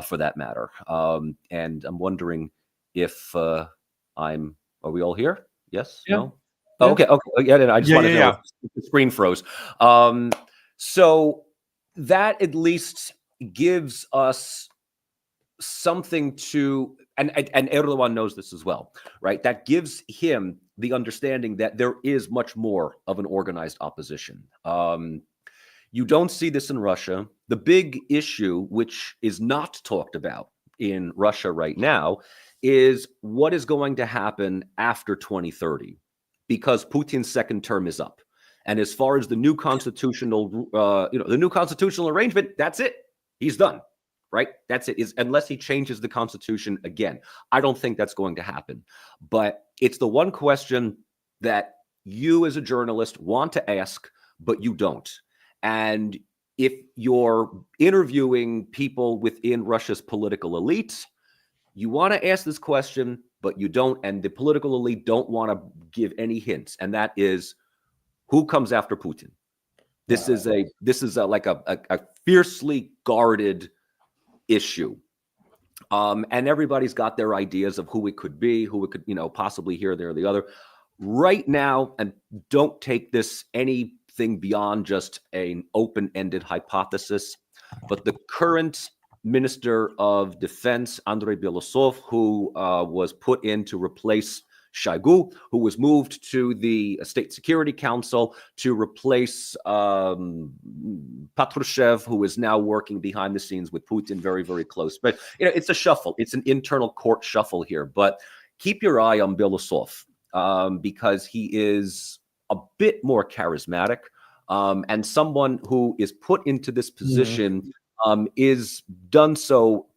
for that matter. And I'm wondering if are we all here? Yes? Yeah. No? Oh, okay. Yeah, I just wanted to know if the screen froze. So that at least gives us something to, and Erdogan knows this as well, right? That gives him the understanding that there is much more of an organized opposition. You don't see this in Russia. The big issue, which is not talked about in Russia right now, is what is going to happen after 2030, because Putin's second term is up. And as far as the new constitutional, the new constitutional arrangement, that's it. He's done, right? That's it. Unless he changes the constitution again. I don't think that's going to happen. But it's the one question that you as a journalist want to ask, but you don't. And if you're interviewing people within Russia's political elite, you want to ask this question, but you don't, and the political elite don't want to give any hints, and that is, who comes after Putin? This is like a fiercely guarded issue, and everybody's got their ideas of who it could be, who it could, possibly here, there, or the other. Right now, and don't take this anything beyond just an open-ended hypothesis, but the current Minister of Defense, Andrei Belosov, who was put in to replace Shoigu, who was moved to the State Security Council to replace Patrushev, who is now working behind the scenes with Putin, very, very close. But, it's a shuffle. It's an internal court shuffle here. But keep your eye on Belosov because he is a bit more charismatic and someone who is put into this position is done so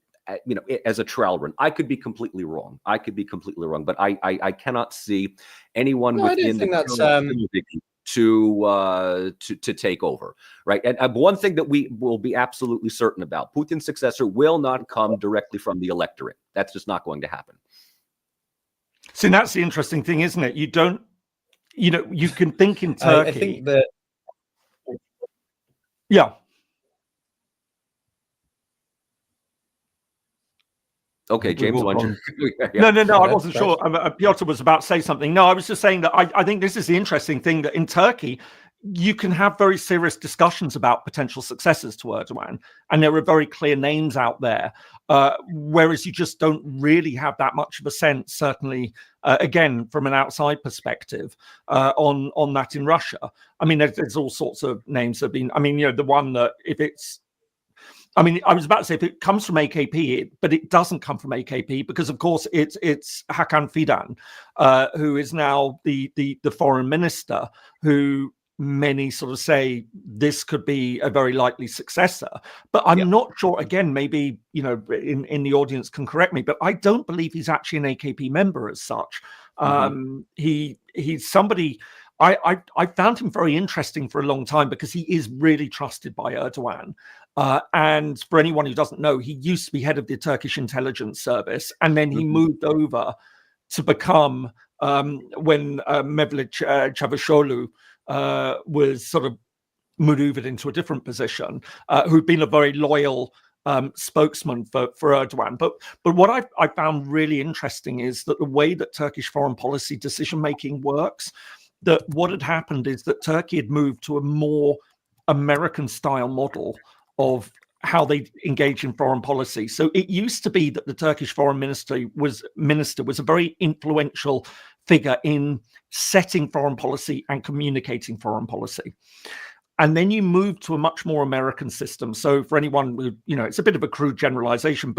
as a trial run. I could be completely wrong. But I cannot see anyone within the to take over, right? And one thing that we will be absolutely certain about: Putin's successor will not come directly from the electorate. That's just not going to happen. So that's the interesting thing, isn't it? You don't, you can think in Turkey. I think that. Yeah. Okay, James. No, I wasn't sure. Pyotr was about to say something. No, I was just saying that I think this is the interesting thing, that in Turkey, you can have very serious discussions about potential successors to Erdogan, and there are very clear names out there, whereas you just don't really have that much of a sense, certainly, again, from an outside perspective, on that in Russia. I mean, there's all sorts of names that have been, I mean, the one that I was about to say, if it comes from AKP, but it doesn't come from AKP, because of course it's Hakan Fidan, who is now the foreign minister, who many sort of say this could be a very likely successor. But I'm not sure, again, maybe, in the audience can correct me, but I don't believe he's actually an AKP member as such. He's somebody, I found him very interesting for a long time, because he is really trusted by Erdogan. And for anyone who doesn't know, he used to be head of the Turkish intelligence service, and then he moved over to become, when Mevlut Çavuşoğlu was sort of maneuvered into a different position, who'd been a very loyal spokesman for Erdogan. But what I found really interesting is that the way that Turkish foreign policy decision-making works, that what had happened is that Turkey had moved to a more American-style model of how they engage in foreign policy. So it used to be that the Turkish foreign minister was a very influential figure in setting foreign policy and communicating foreign policy. And then you move to a much more American system. So for anyone who, it's a bit of a crude generalization,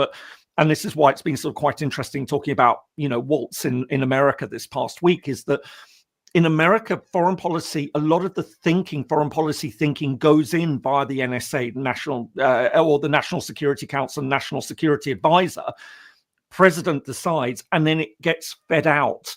and this is why it's been sort of quite interesting talking about, Waltz in America this past week, is that in America, foreign policy, a lot of the foreign policy thinking goes in via the NSA, or the National Security Council, National Security Advisor. President decides, and then it gets fed out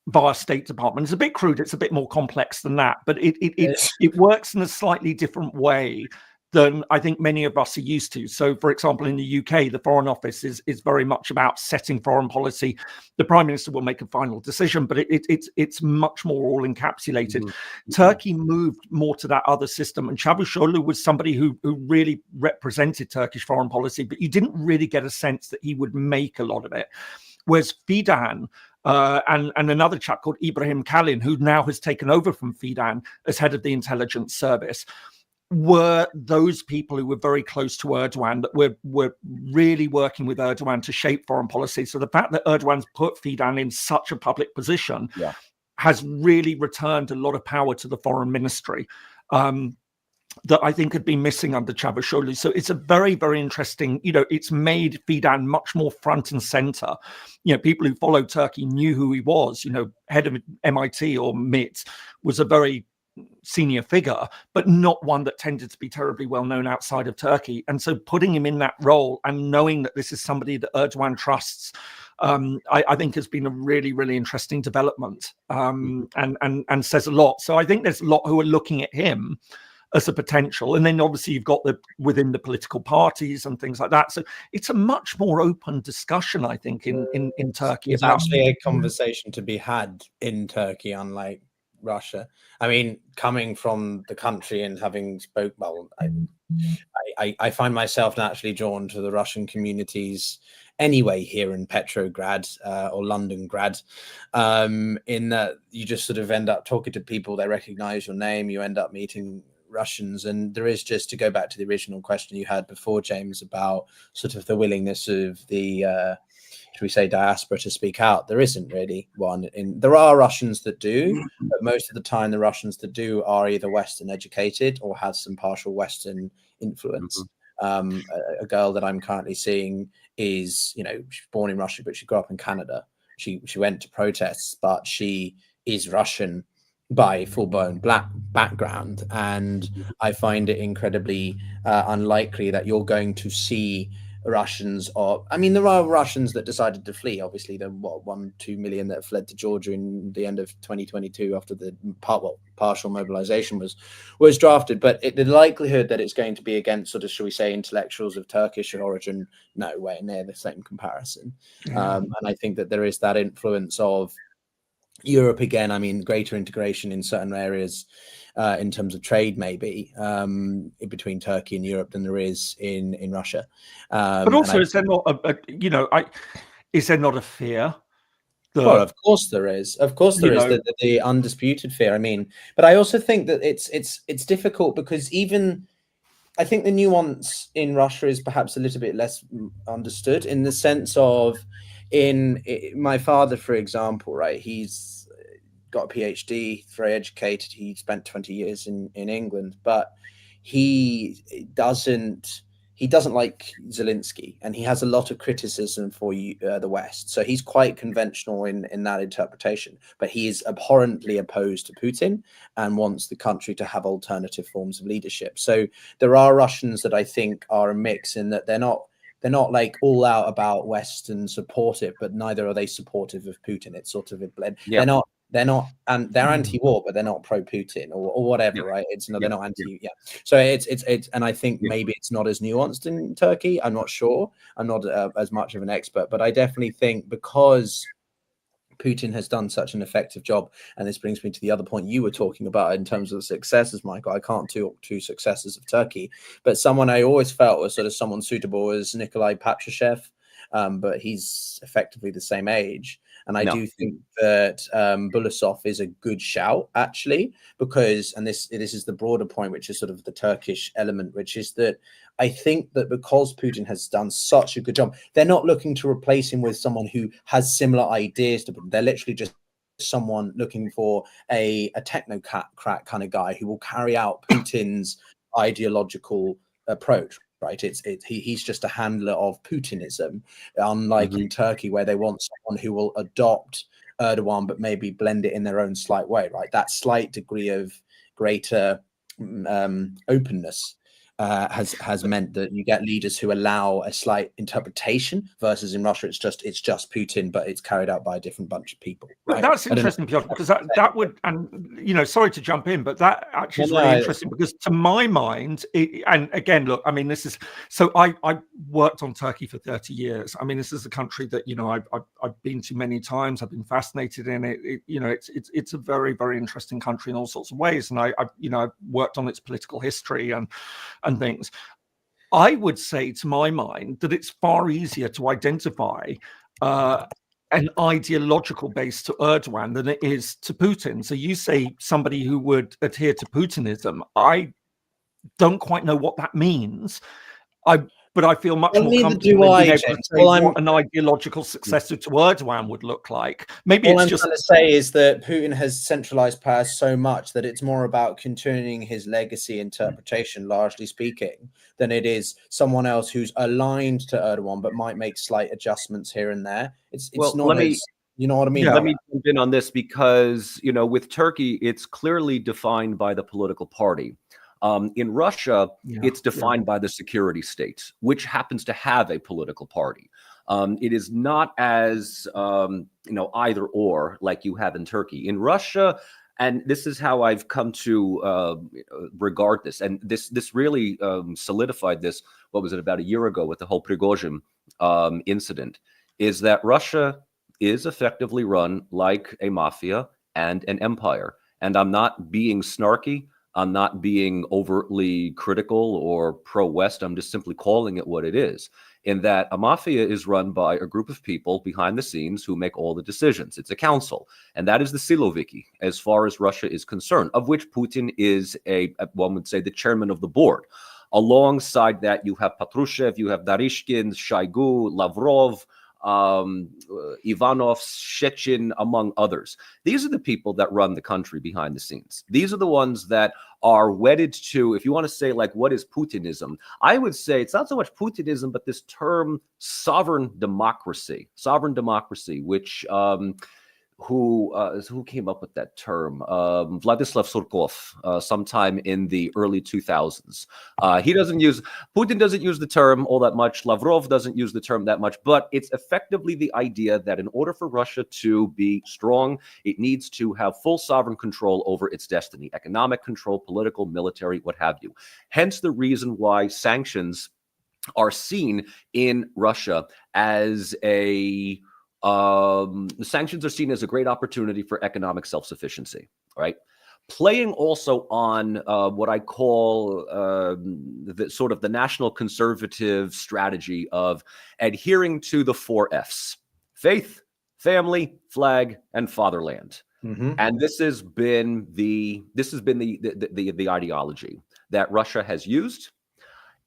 via State Department. It's a bit crude. It's a bit more complex than that, but it works in a slightly different way than I think many of us are used to. So, for example, in the UK, the Foreign Office is very much about setting foreign policy. The Prime Minister will make a final decision, but it's much more all encapsulated. Turkey moved more to that other system, and Çavuşoğlu was somebody who really represented Turkish foreign policy, but you didn't really get a sense that he would make a lot of it. Whereas Fidan, and another chap called Ibrahim Kalin, who now has taken over from Fidan as head of the intelligence service, were those people who were very close to Erdogan, that were really working with Erdogan to shape foreign policy. So the fact that Erdogan's put Fidan in such a public position has really returned a lot of power to the foreign ministry, that I think had been missing under Çavuşoğlu. So it's a very, very interesting, it's made Fidan much more front and center. People who followed Turkey knew who he was. Head of MIT or MIT was a very senior figure, but not one that tended to be terribly well known outside of Turkey. And so putting him in that role and knowing that this is somebody that Erdogan trusts, I think has been a really, really interesting development, and says a lot. So I think there's a lot who are looking at him as a potential. And then obviously you've got within the political parties and things like that. So it's a much more open discussion, I think, in Turkey. It's actually a conversation to be had in Turkey, unlike Russia. I mean, coming from the country and having I find myself naturally drawn to the Russian communities anyway here in Petrograd or Londongrad, in that you just sort of end up talking to people, they recognize your name, you end up meeting Russians. And there is, just to go back to the original question you had before, James, about sort of the willingness of the should we say diaspora to speak out. There isn't really one. There are Russians that do, but most of the time the Russians that do are either Western educated or has some partial Western influence. A girl that I'm currently seeing is, she's born in Russia, but she grew up in Canada. She went to protests, but she is Russian by full-blown black background. And I find it incredibly unlikely that you're going to see Russians are, I mean, there are Russians that decided to flee. Obviously, the 1-2 million that fled to Georgia in the end of 2022 after the partial mobilization was drafted. But the likelihood that it's going to be against sort of, shall we say, intellectuals of Turkish origin, nowhere near the same comparison. And I think that there is that influence of Europe again. I mean, greater integration in certain areas in terms of trade, maybe between Turkey and Europe than there is in Russia. But also, is there not is there not a fear? Well, of course there is. Of course there is the undisputed fear. I mean, but I also think that it's difficult because even I think the nuance in Russia is perhaps a little bit less understood in the sense of my father, for example, right? He's got a PhD, very educated. He spent 20 years in England, but he doesn't like Zelensky, and he has a lot of criticism for the West. So he's quite conventional in that interpretation, but he is abhorrently opposed to Putin and wants the country to have alternative forms of leadership. So there are Russians that I think are a mix in that they're not like all out about West and supportive, but neither are they supportive of Putin. It's sort of a blend. Yeah. They're not, and they're anti-war, but they're not pro-Putin or whatever, right? It's no, they're not anti. Yeah. So it's, and I think maybe it's not as nuanced in Turkey. I'm not sure. I'm not as much of an expert, but I definitely think because Putin has done such an effective job, and this brings me to the other point you were talking about in terms of successes, Michael. I can't talk to successes of Turkey, but someone I always felt was sort of someone suitable was Nikolai Patrushev, but he's effectively the same age. And I do think that Borisov is a good shout, actually, because, and this is the broader point, which is sort of the Turkish element, which is that I think that because Putin has done such a good job, they're not looking to replace him with someone who has similar ideas to Putin. They're literally just someone looking for a technocrat kind of guy who will carry out Putin's ideological approach. Right, he's just a handler of Putinism, unlike in Turkey, where they want someone who will adopt Erdogan, but maybe blend it in their own slight way. Right, that slight degree of greater openness has meant that you get leaders who allow a slight interpretation, versus in Russia it's just Putin, but it's carried out by a different bunch of people. Right? That's interesting, Pyotr, because that would, and sorry to jump in, but that actually is really interesting, because to my mind, and again, look, I mean, this is, so I worked on Turkey for 30 years. I mean, this is a country that I've been to many times. I've been fascinated in it. It's a very, very interesting country in all sorts of ways, and I've worked on its political history and things. I would say, to my mind, that it's far easier to identify an ideological base to Erdogan than it is to Putin. So you say somebody who would adhere to Putinism. I don't quite know what that means. But I feel much more comfortable being able to say what an ideological successor to Erdogan would look like. Maybe all I'm trying to say is that Putin has centralized power so much that it's more about continuing his legacy interpretation, largely speaking, than it is someone else who's aligned to Erdogan but might make slight adjustments here and there. It's not as, you know what I mean? Let me jump in on this, because with Turkey, it's clearly defined by the political party. In Russia, it's defined by the security state, which happens to have a political party. It is not as either or like you have in Turkey. In Russia, and this is how I've come to regard this, and this really solidified this. What was it, about a year ago with the whole Prigozhin incident? Is that Russia is effectively run like a mafia and an empire. And I'm not being snarky. I'm not being overtly critical or pro-West. I'm just simply calling it what it is, in that a mafia is run by a group of people behind the scenes who make all the decisions. It's a council, and that is the Siloviki, as far as Russia is concerned, of which Putin is one would say, the chairman of the board. Alongside that, you have Patrushev, you have Narishkin, Shoigu, Lavrov, Ivanov, Shechin, among others. These are the people that run the country behind the scenes. These are the ones that are wedded to, if you want to say, like, what is Putinism? I would say it's not so much Putinism, but this term sovereign democracy, which who came up with that term? Vladislav Surkov, sometime in the early 2000s. Putin doesn't use the term all that much. Lavrov doesn't use the term that much, but it's effectively the idea that in order for Russia to be strong, it needs to have full sovereign control over its destiny, economic control, political, military, what have you. Hence the reason why sanctions are seen in Russia as the sanctions are seen as a great opportunity for economic self-sufficiency, right? Playing also on what I call the sort of the national conservative strategy of adhering to the 4 Fs: faith, family, flag, and fatherland. And this has been the ideology that Russia has used.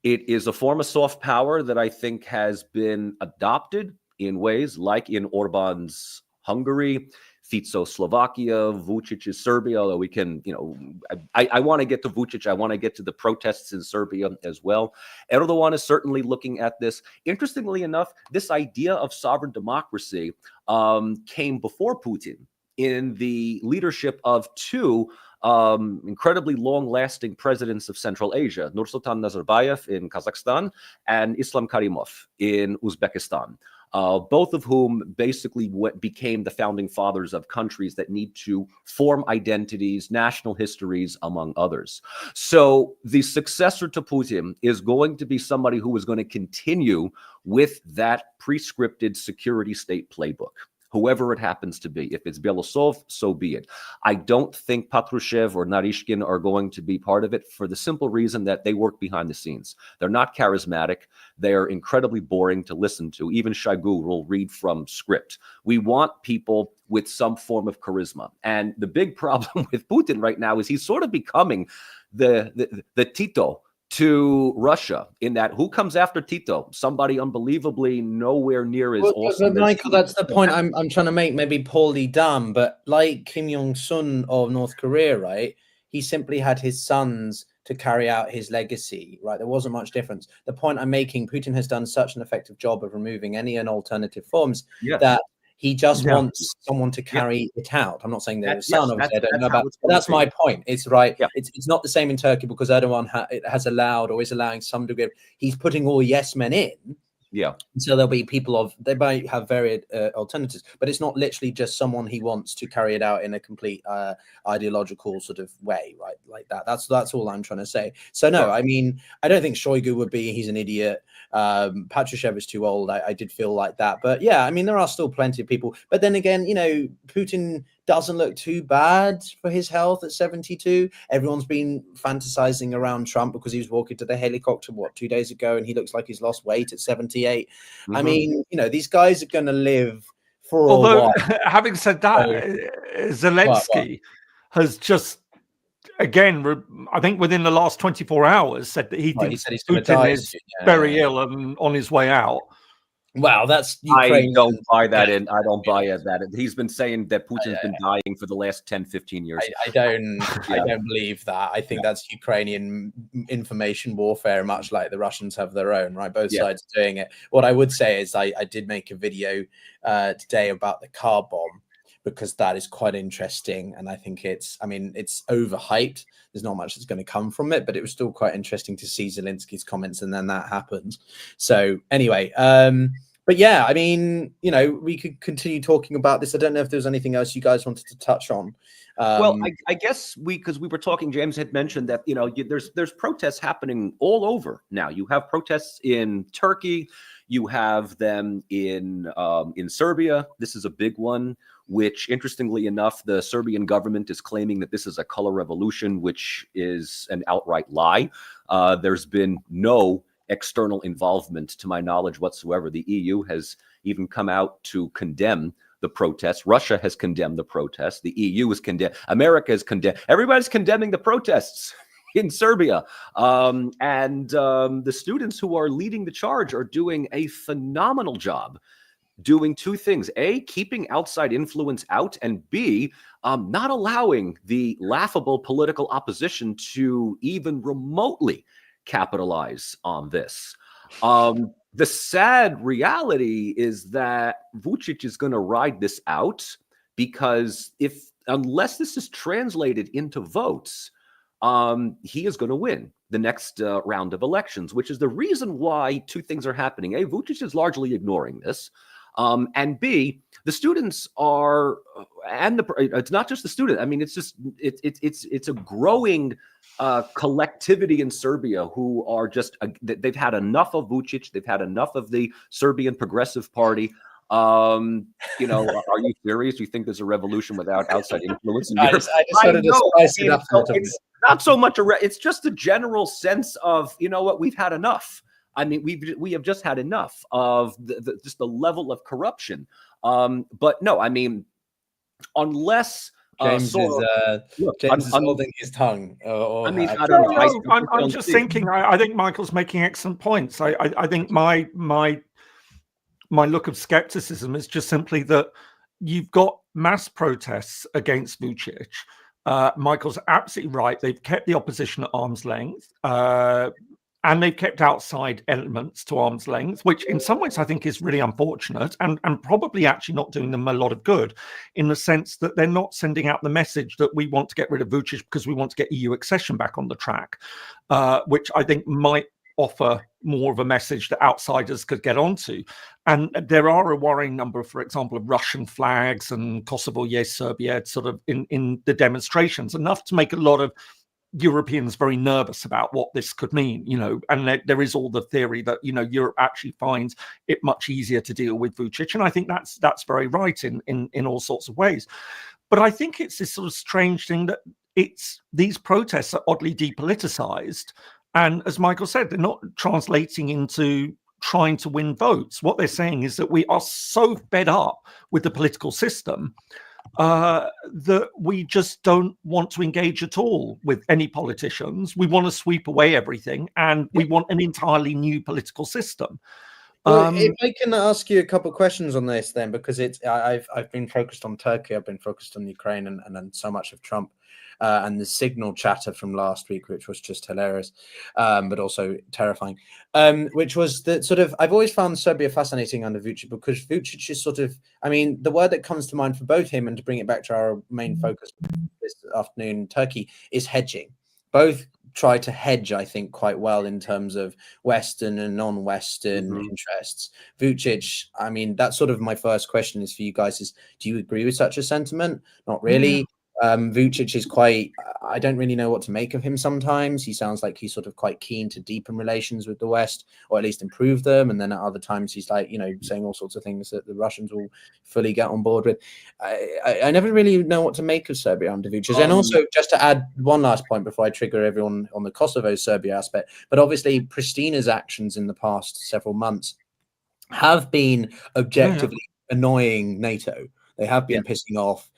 It is a form of soft power that I think has been adopted in ways like in Orban's Hungary, Fico's Slovakia, Vucic's Serbia, although we can, I want to get to Vucic. I want to get to the protests in Serbia as well. Erdogan is certainly looking at this. Interestingly enough, this idea of sovereign democracy came before Putin in the leadership of 2 incredibly long-lasting presidents of Central Asia, Nursultan Nazarbayev in Kazakhstan and Islam Karimov in Uzbekistan, both of whom basically became the founding fathers of countries that need to form identities, national histories, among others. So the successor to Putin is going to be somebody who is going to continue with that prescripted security state playbook, whoever it happens to be. If it's Belosov, so be it. I don't think Patrushev or Narishkin are going to be part of it for the simple reason that they work behind the scenes. They're not charismatic. They are incredibly boring to listen to. Even Shoigu will read from script. We want people with some form of charisma. And the big problem with Putin right now is he's sort of becoming the Tito to Russia, in that who comes after Tito? Somebody unbelievably nowhere near as awesome. But Michael, that's the point I'm trying to make. Maybe poorly done, but like Kim Jong-un of North Korea, right? He simply had his sons to carry out his legacy, right? There wasn't much difference. The point I'm making, Putin has done such an effective job of removing any and alternative forms that he just wants someone to carry it out. I'm not saying they're his son, obviously, I don't know about, but that's my point. It's right. Yeah. It's not the same in Turkey because Erdogan has allowed or is allowing some degree of, he's putting all yes men in. Yeah. So there'll be people they might have varied alternatives, but it's not literally just someone he wants to carry it out in a complete ideological sort of way, right? Like that. That's all I'm trying to say. So no, I mean, I don't think Shoigu would be. He's an idiot. Patrushev is too old. I did feel like that, but yeah, I mean, there are still plenty of people. But then again, Putin doesn't look too bad for his health at 72. Everyone's been fantasizing around Trump because he was walking to the helicopter 2 days ago, and he looks like he's lost weight at 78. I mean, these guys are going to live for a while. Having said that, Zelensky has just, again, I think within the last 24 hours, said that he thinks Putin is very ill and on his way out. Wow, that's Ukraine. I don't buy that in. I don't buy that. He's been saying that Putin's been dying for the last 10, 15 years. I don't believe that. I think that's Ukrainian information warfare, much like the Russians have their own, right? Both sides are doing it. What I would say is I did make a video today about the car bomb, because that is quite interesting. And I think it's overhyped. There's not much that's going to come from it, but it was still quite interesting to see Zelensky's comments, and then that happened. So anyway, but yeah, I mean, we could continue talking about this. I don't know if there was anything else you guys wanted to touch on. Well, I guess because we were talking, James had mentioned that, there's protests happening all over now. You have protests in Turkey. You have them in Serbia. This is a big one, which, interestingly enough, the Serbian government is claiming that this is a color revolution, which is an outright lie. There's been no external involvement, to my knowledge, whatsoever. The EU has even come out to condemn the protests. Russia has condemned the protests. The EU has condemned. America has condemned. Everybody's condemning the protests in Serbia. And the students who are leading the charge are doing a phenomenal job doing 2 things: A, keeping outside influence out, and B, not allowing the laughable political opposition to even remotely capitalize on this. The sad reality is that Vucic is going to ride this out because unless this is translated into votes, he is going to win the next round of elections, which is the reason why two things are happening. A, Vučić is largely ignoring this. And B, the students are, and it's not just the student. I mean, it's just it's a growing collectivity in Serbia who are just they've had enough of Vučić. They've had enough of the Serbian Progressive Party. Are you serious? Do you think there's a revolution without outside influence? I just wanted to spice it up a little bit. It's not so much it's just a general sense of, you know what, we've had enough. I mean, we have just had enough of just the level of corruption. But no, I mean, unless James is holding his tongue. I mean, I don't know. I'm just thinking. I think Michael's making excellent points. I think my look of skepticism is just simply that you've got mass protests against Vučić. Michael's absolutely right. They've kept the opposition at arm's length. And they've kept outside elements to arm's length, which in some ways I think is really unfortunate and probably actually not doing them a lot of good, in the sense that they're not sending out the message that we want to get rid of Vučić because we want to get EU accession back on the track, which I think might offer more of a message that outsiders could get onto. And there are a worrying number, for example, of Russian flags and Kosovo, yes, Serbia, sort of in the demonstrations, enough to make a lot of Europeans very nervous about what this could mean, and there is all the theory that, Europe actually finds it much easier to deal with Vučić. And I think that's very right in all sorts of ways. But I think it's this sort of strange thing that these protests are oddly depoliticized. And as Michael said, they're not translating into trying to win votes. What they're saying is that we are so fed up with the political system that we just don't want to engage at all with any politicians. We want to sweep away everything, and we want an entirely new political system. Well, if I can ask you a couple of questions on this, then, because I've been focused on Turkey, I've been focused on Ukraine, and so much of Trump. And the signal chatter from last week, which was just hilarious, but also terrifying, which was that sort of, I've always found Serbia fascinating under Vučić, because Vučić is sort of, I mean, the word that comes to mind for both him, and to bring it back to our main focus this afternoon, Turkey, is hedging. Both try to hedge, I think, quite well in terms of Western and non-Western interests. Vučić, I mean, that's sort of my first question is for you guys is, do you agree with such a sentiment? Not really. Vučić is quite, I don't really know what to make of him sometimes. He sounds like he's sort of quite keen to deepen relations with the West, or at least improve them. And then at other times he's like, saying all sorts of things that the Russians will fully get on board with. I never really know what to make of Serbia under Vučić. And also, just to add one last point before I trigger everyone on the Kosovo-Serbia aspect, but obviously Pristina's actions in the past several months have been objectively annoying NATO. They have been pissing off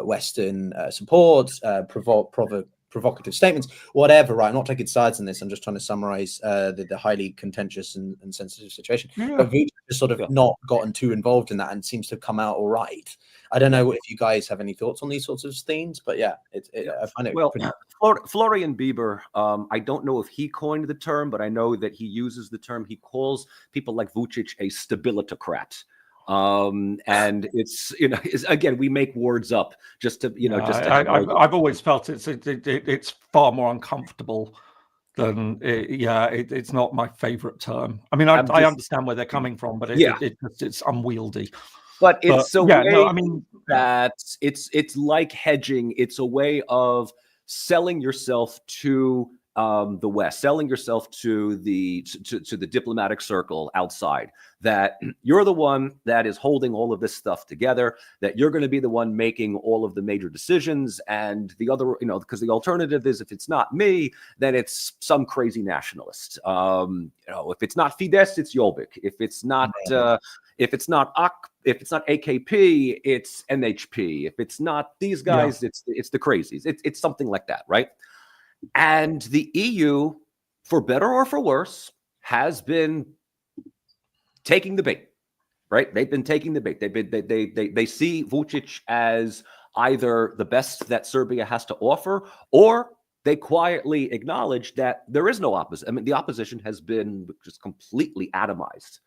Western support, provocative statements, whatever, right? I'm not taking sides in this. I'm just trying to summarize the highly contentious and sensitive situation. But Vučić has sort of not gotten too involved in that and seems to have come out all right. I don't know if you guys have any thoughts on these sorts of themes, but I find it pretty... Florian Bieber, I don't know if he coined the term, but I know that he uses the term. He calls people like Vučić a stabilitocrat. And it's again, we make words up just to I've always felt it's far more uncomfortable than it's not my favorite term. I mean, I understand where they're coming from, but it's unwieldy. But it's that it's like hedging. It's a way of selling yourself to the West, selling yourself to the diplomatic circle outside, that you're the one that is holding all of this stuff together, that you're going to be the one making all of the major decisions, and the other, because the alternative is, if it's not me, then it's some crazy nationalist. If it's not Fidesz, it's Jobbik. If it's not AKP, it's NHP. If it's not these guys, it's the crazies. It's something like that, right? And the EU, for better or for worse, has been taking the bait, right? They've been taking the bait. They see Vučić as either the best that Serbia has to offer, or they quietly acknowledge that there is no opposition. I mean, the opposition has been just completely atomized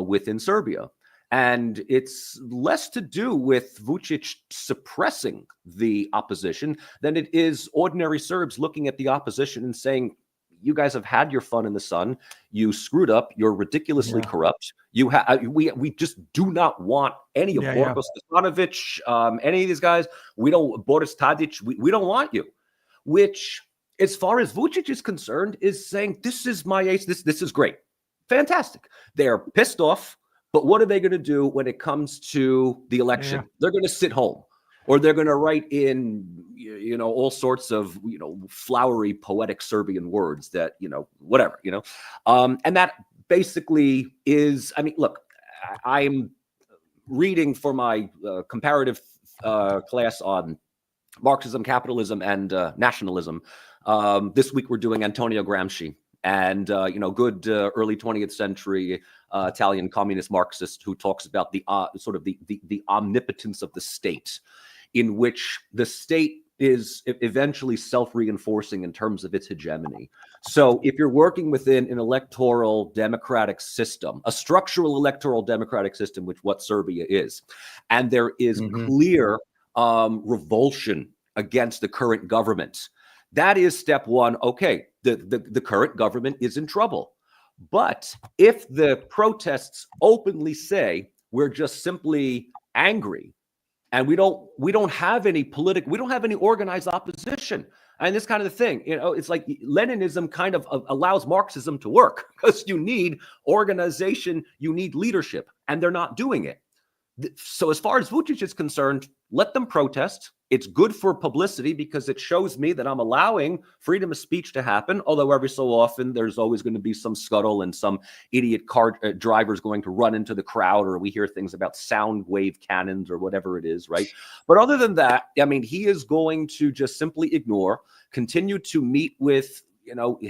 within Serbia. And it's less to do with Vučić suppressing the opposition than it is ordinary Serbs looking at the opposition and saying, you guys have had your fun in the sun. You screwed up. You're ridiculously corrupt. We just do not want any of Borko Stefanovic, any of these guys. We don't, Boris Tadic, we don't want you. Which, as far as Vučić is concerned, is saying, this is my ace. This is great. Fantastic. They're pissed off. But what are they going to do when it comes to the election? They're going to sit home, or they're going to write in, all sorts of, flowery, poetic Serbian words that, whatever, and that basically is, I mean, look, I'm reading for my comparative class on Marxism, capitalism, and nationalism. This week we're doing Antonio Gramsci. And, good early 20th century Italian communist Marxist who talks about the sort of the omnipotence of the state, in which the state is eventually self-reinforcing in terms of its hegemony. So if you're working within an electoral democratic system, a structural electoral democratic system, which what Serbia is, and there is clear revulsion against the current government, that is step one. Okay, the current government is in trouble. But if the protests openly say we're just simply angry and we don't have any we don't have any organized opposition, and this kind of thing, it's like Leninism kind of allows Marxism to work, because you need organization, you need leadership, and they're not doing it. So as far as Vučić is concerned, let them protest. It's good for publicity because it shows me that I'm allowing freedom of speech to happen. Although every so often there's always going to be some scuttle and some idiot car drivers going to run into the crowd, or we hear things about sound wave cannons or whatever it is, right? But other than that, I mean, he is going to just simply ignore, continue to meet with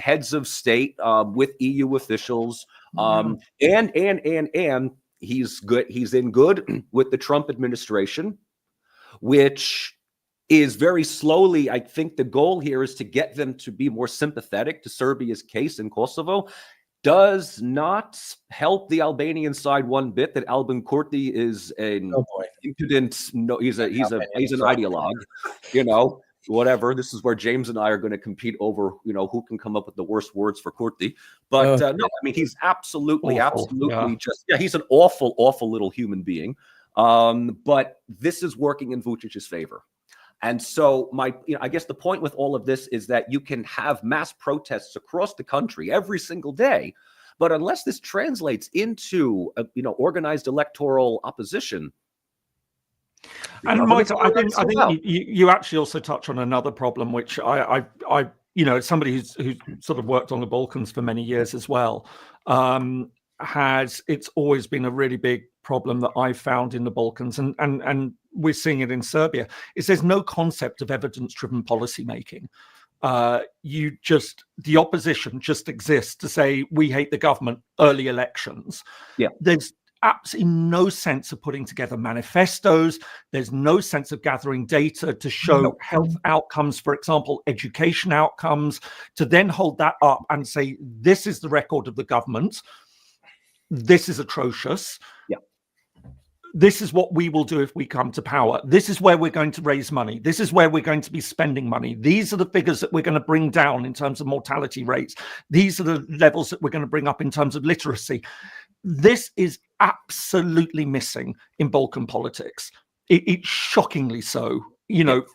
heads of state, with EU officials, and he's good. He's in good with the Trump administration, which is very slowly, I think the goal here is to get them to be more sympathetic to Serbia's case in Kosovo. Does not help the Albanian side one bit that Albin Kurti is an impudent. No, he's an ideologue. Whatever. This is where James and I are going to compete over, who can come up with the worst words for Kurti. But no, I mean, he's absolutely just, he's an awful little human being. But this is working in Vučić's favor. And so I guess the point with all of this is that you can have mass protests across the country every single day, but unless this translates into organized electoral opposition. And Michael, I think you actually also touch on another problem, which I somebody who's sort of worked on the Balkans for many years as well, it's always been a really big problem that I've found in the Balkans, and we're seeing it in Serbia, is there's no concept of evidence-driven policymaking. The opposition just exists to say we hate the government, early elections. There's absolutely no sense of putting together manifestos. There's no sense of gathering data to show health outcomes, for example, education outcomes, to then hold that up and say, this is the record of the government. This is atrocious. This is what we will do if we come to power. This is where we're going to raise money. This is where we're going to be spending money. These are the figures that we're going to bring down in terms of mortality rates. These are the levels that we're going to bring up in terms of literacy. This is absolutely missing in Balkan politics. It's shockingly so,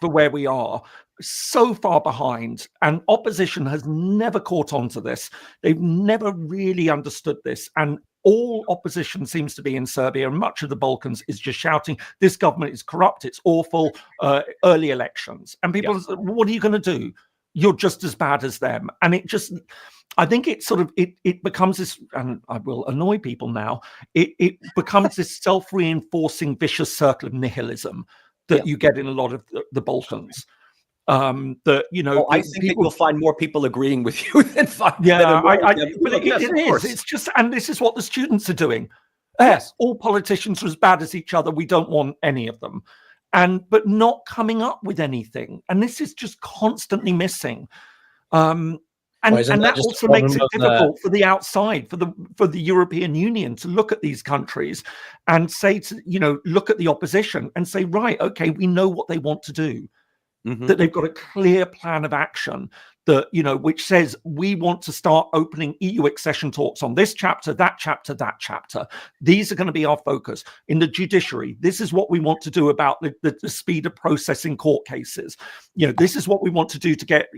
for where we are. So far behind, and opposition has never caught on to this. They've never really understood this, and all opposition seems to be in Serbia and much of the Balkans is just shouting, this government is corrupt, it's awful, early elections. And people say, what are you going to do? You're just as bad as them. And I think it becomes this, and I will annoy people now, it becomes this self-reinforcing vicious circle of nihilism that you get in a lot of the Balkans. I think you'll find more people agreeing with you than it is. It's just, and this is what the students are doing. Yes, all politicians are as bad as each other. We don't want any of them, but not coming up with anything. And this is just constantly missing. And And, isn't and that that just a also makes it problem of the- difficult for the outside, for the European Union to look at these countries and say to, look at the opposition and say, right, okay, we know what they want to do. That they've got a clear plan of action that, which says we want to start opening EU accession talks on this chapter, that chapter, that chapter. These are going to be our focus. In the judiciary, this is what we want to do about the speed of processing court cases. This is what we want to do to get,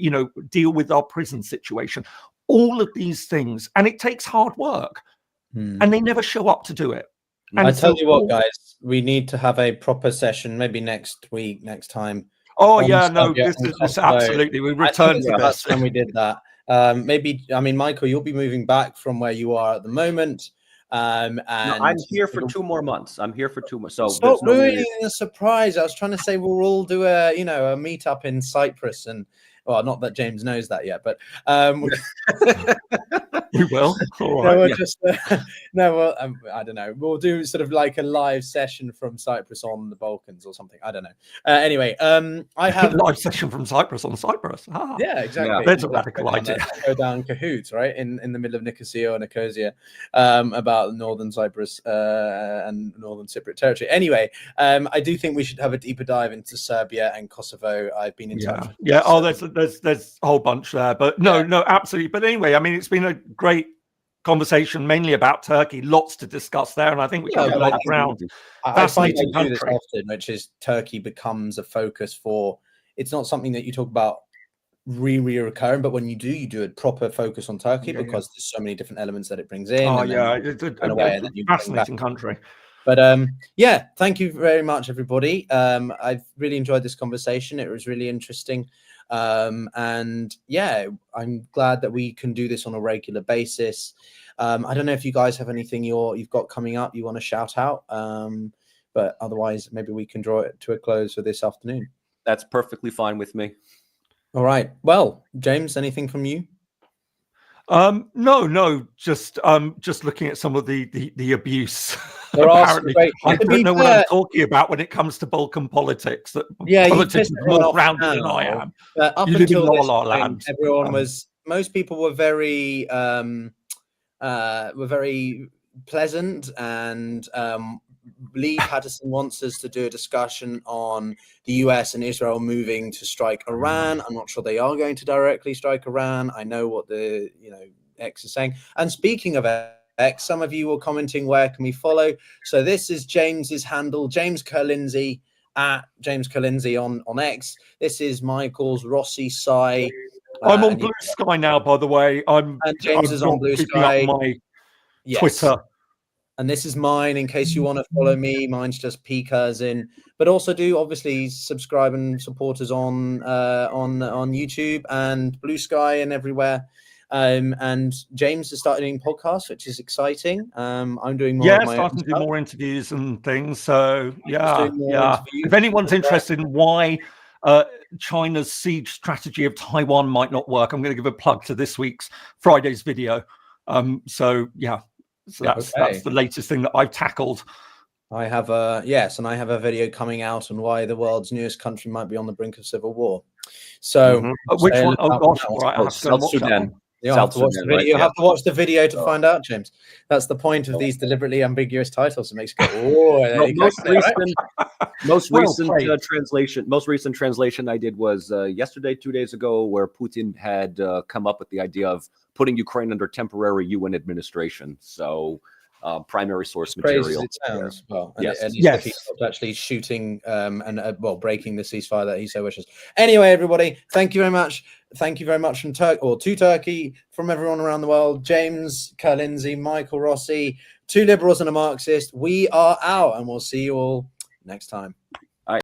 deal with our prison situation. All of these things. And it takes hard work. And they never show up to do it. And I tell you what, guys, we need to have a proper session, maybe next week, next time. Oh yeah, no, this is absolutely. We return to this. this. When we did that, maybe. I mean, Michael, you'll be moving back from where you are at the moment, and I'm here for 2 more months. I'm here for 2 more. So stop ruining the surprise. I was trying to say we'll all do a a meetup in Cyprus, and well, not that James knows that yet, but we will. All right. No, we'll just I don't know. We'll do sort of like a live session from Cyprus on the Balkans or something. I don't know. Anyway, I have a live session from Cyprus on Cyprus. Ah. Yeah, exactly. Yeah, that's a radical idea. Go down cahoots, right, in the middle of Nicosia or Nicosia, about northern Cyprus and northern Cypriot territory. Anyway, I do think we should have a deeper dive into Serbia and Kosovo. I've been in touch. Yeah. Oh, there's a whole bunch there, but no, absolutely. But anyway, I mean, it's been a great conversation, mainly about Turkey. Lots to discuss there, and I think we covered a lot of ground. I find I do this often, which is Turkey becomes a focus for. It's not something that you talk about recurring, but when you do a proper focus on Turkey because there's so many different elements that it brings in. Oh yeah, it's a fascinating country. But yeah, thank you very much, everybody. I've really enjoyed this conversation. It was really interesting. And yeah, I'm glad that we can do this on a regular basis. I don't know if you guys have anything you've got coming up you want to shout out. But otherwise, maybe we can draw it to a close for this afternoon. That's perfectly fine with me. All right. Well, James, anything from you? No, just looking at some of the abuse. Apparently, I don't know what I'm talking about when it comes to Balkan politics. That politics is more grounded than I am. Up you until live in La La Land. Everyone most people were very pleasant, and Lee Patterson wants us to do a discussion on the US and Israel moving to strike Iran. I'm not sure they are going to directly strike Iran. I know what the X is saying. And speaking of X, some of you were commenting, where can we follow? So this is James's handle, James Kerlindsey, at James Kerlindsey on X. This is Michael's Rossi Sai. I'm on Blue Sky now, by the way. And James is on Blue Sky. My Twitter. And this is mine, in case you want to follow me. Mine's just P Curzin. But also do obviously subscribe and support us on YouTube and Blue Sky and everywhere. And James has started doing podcasts, which is exciting. I'm doing more. Starting to do more interviews and things. So yeah. If anyone's interested in why China's siege strategy of Taiwan might not work, I'm going to give a plug to this week's Friday's video. So that's the latest thing that I've tackled. I have a video coming out on why the world's newest country might be on the brink of civil war. So which one? Oh gosh, right, South Sudan. You have to watch the video to find out, James. That's the point of these deliberately ambiguous titles. It makes you go, most recent translation I did was yesterday, 2 days ago, where Putin had come up with the idea of putting Ukraine under temporary UN administration. So primary source material. It sounds. Well, yes. He stopped actually shooting and breaking the ceasefire that he so wishes. Anyway, everybody, thank you very much. Thank you very much from to Turkey, from everyone around the world. James Kerlindsey, Michael Rossi, two liberals and a Marxist. We are out, and we'll see you all next time.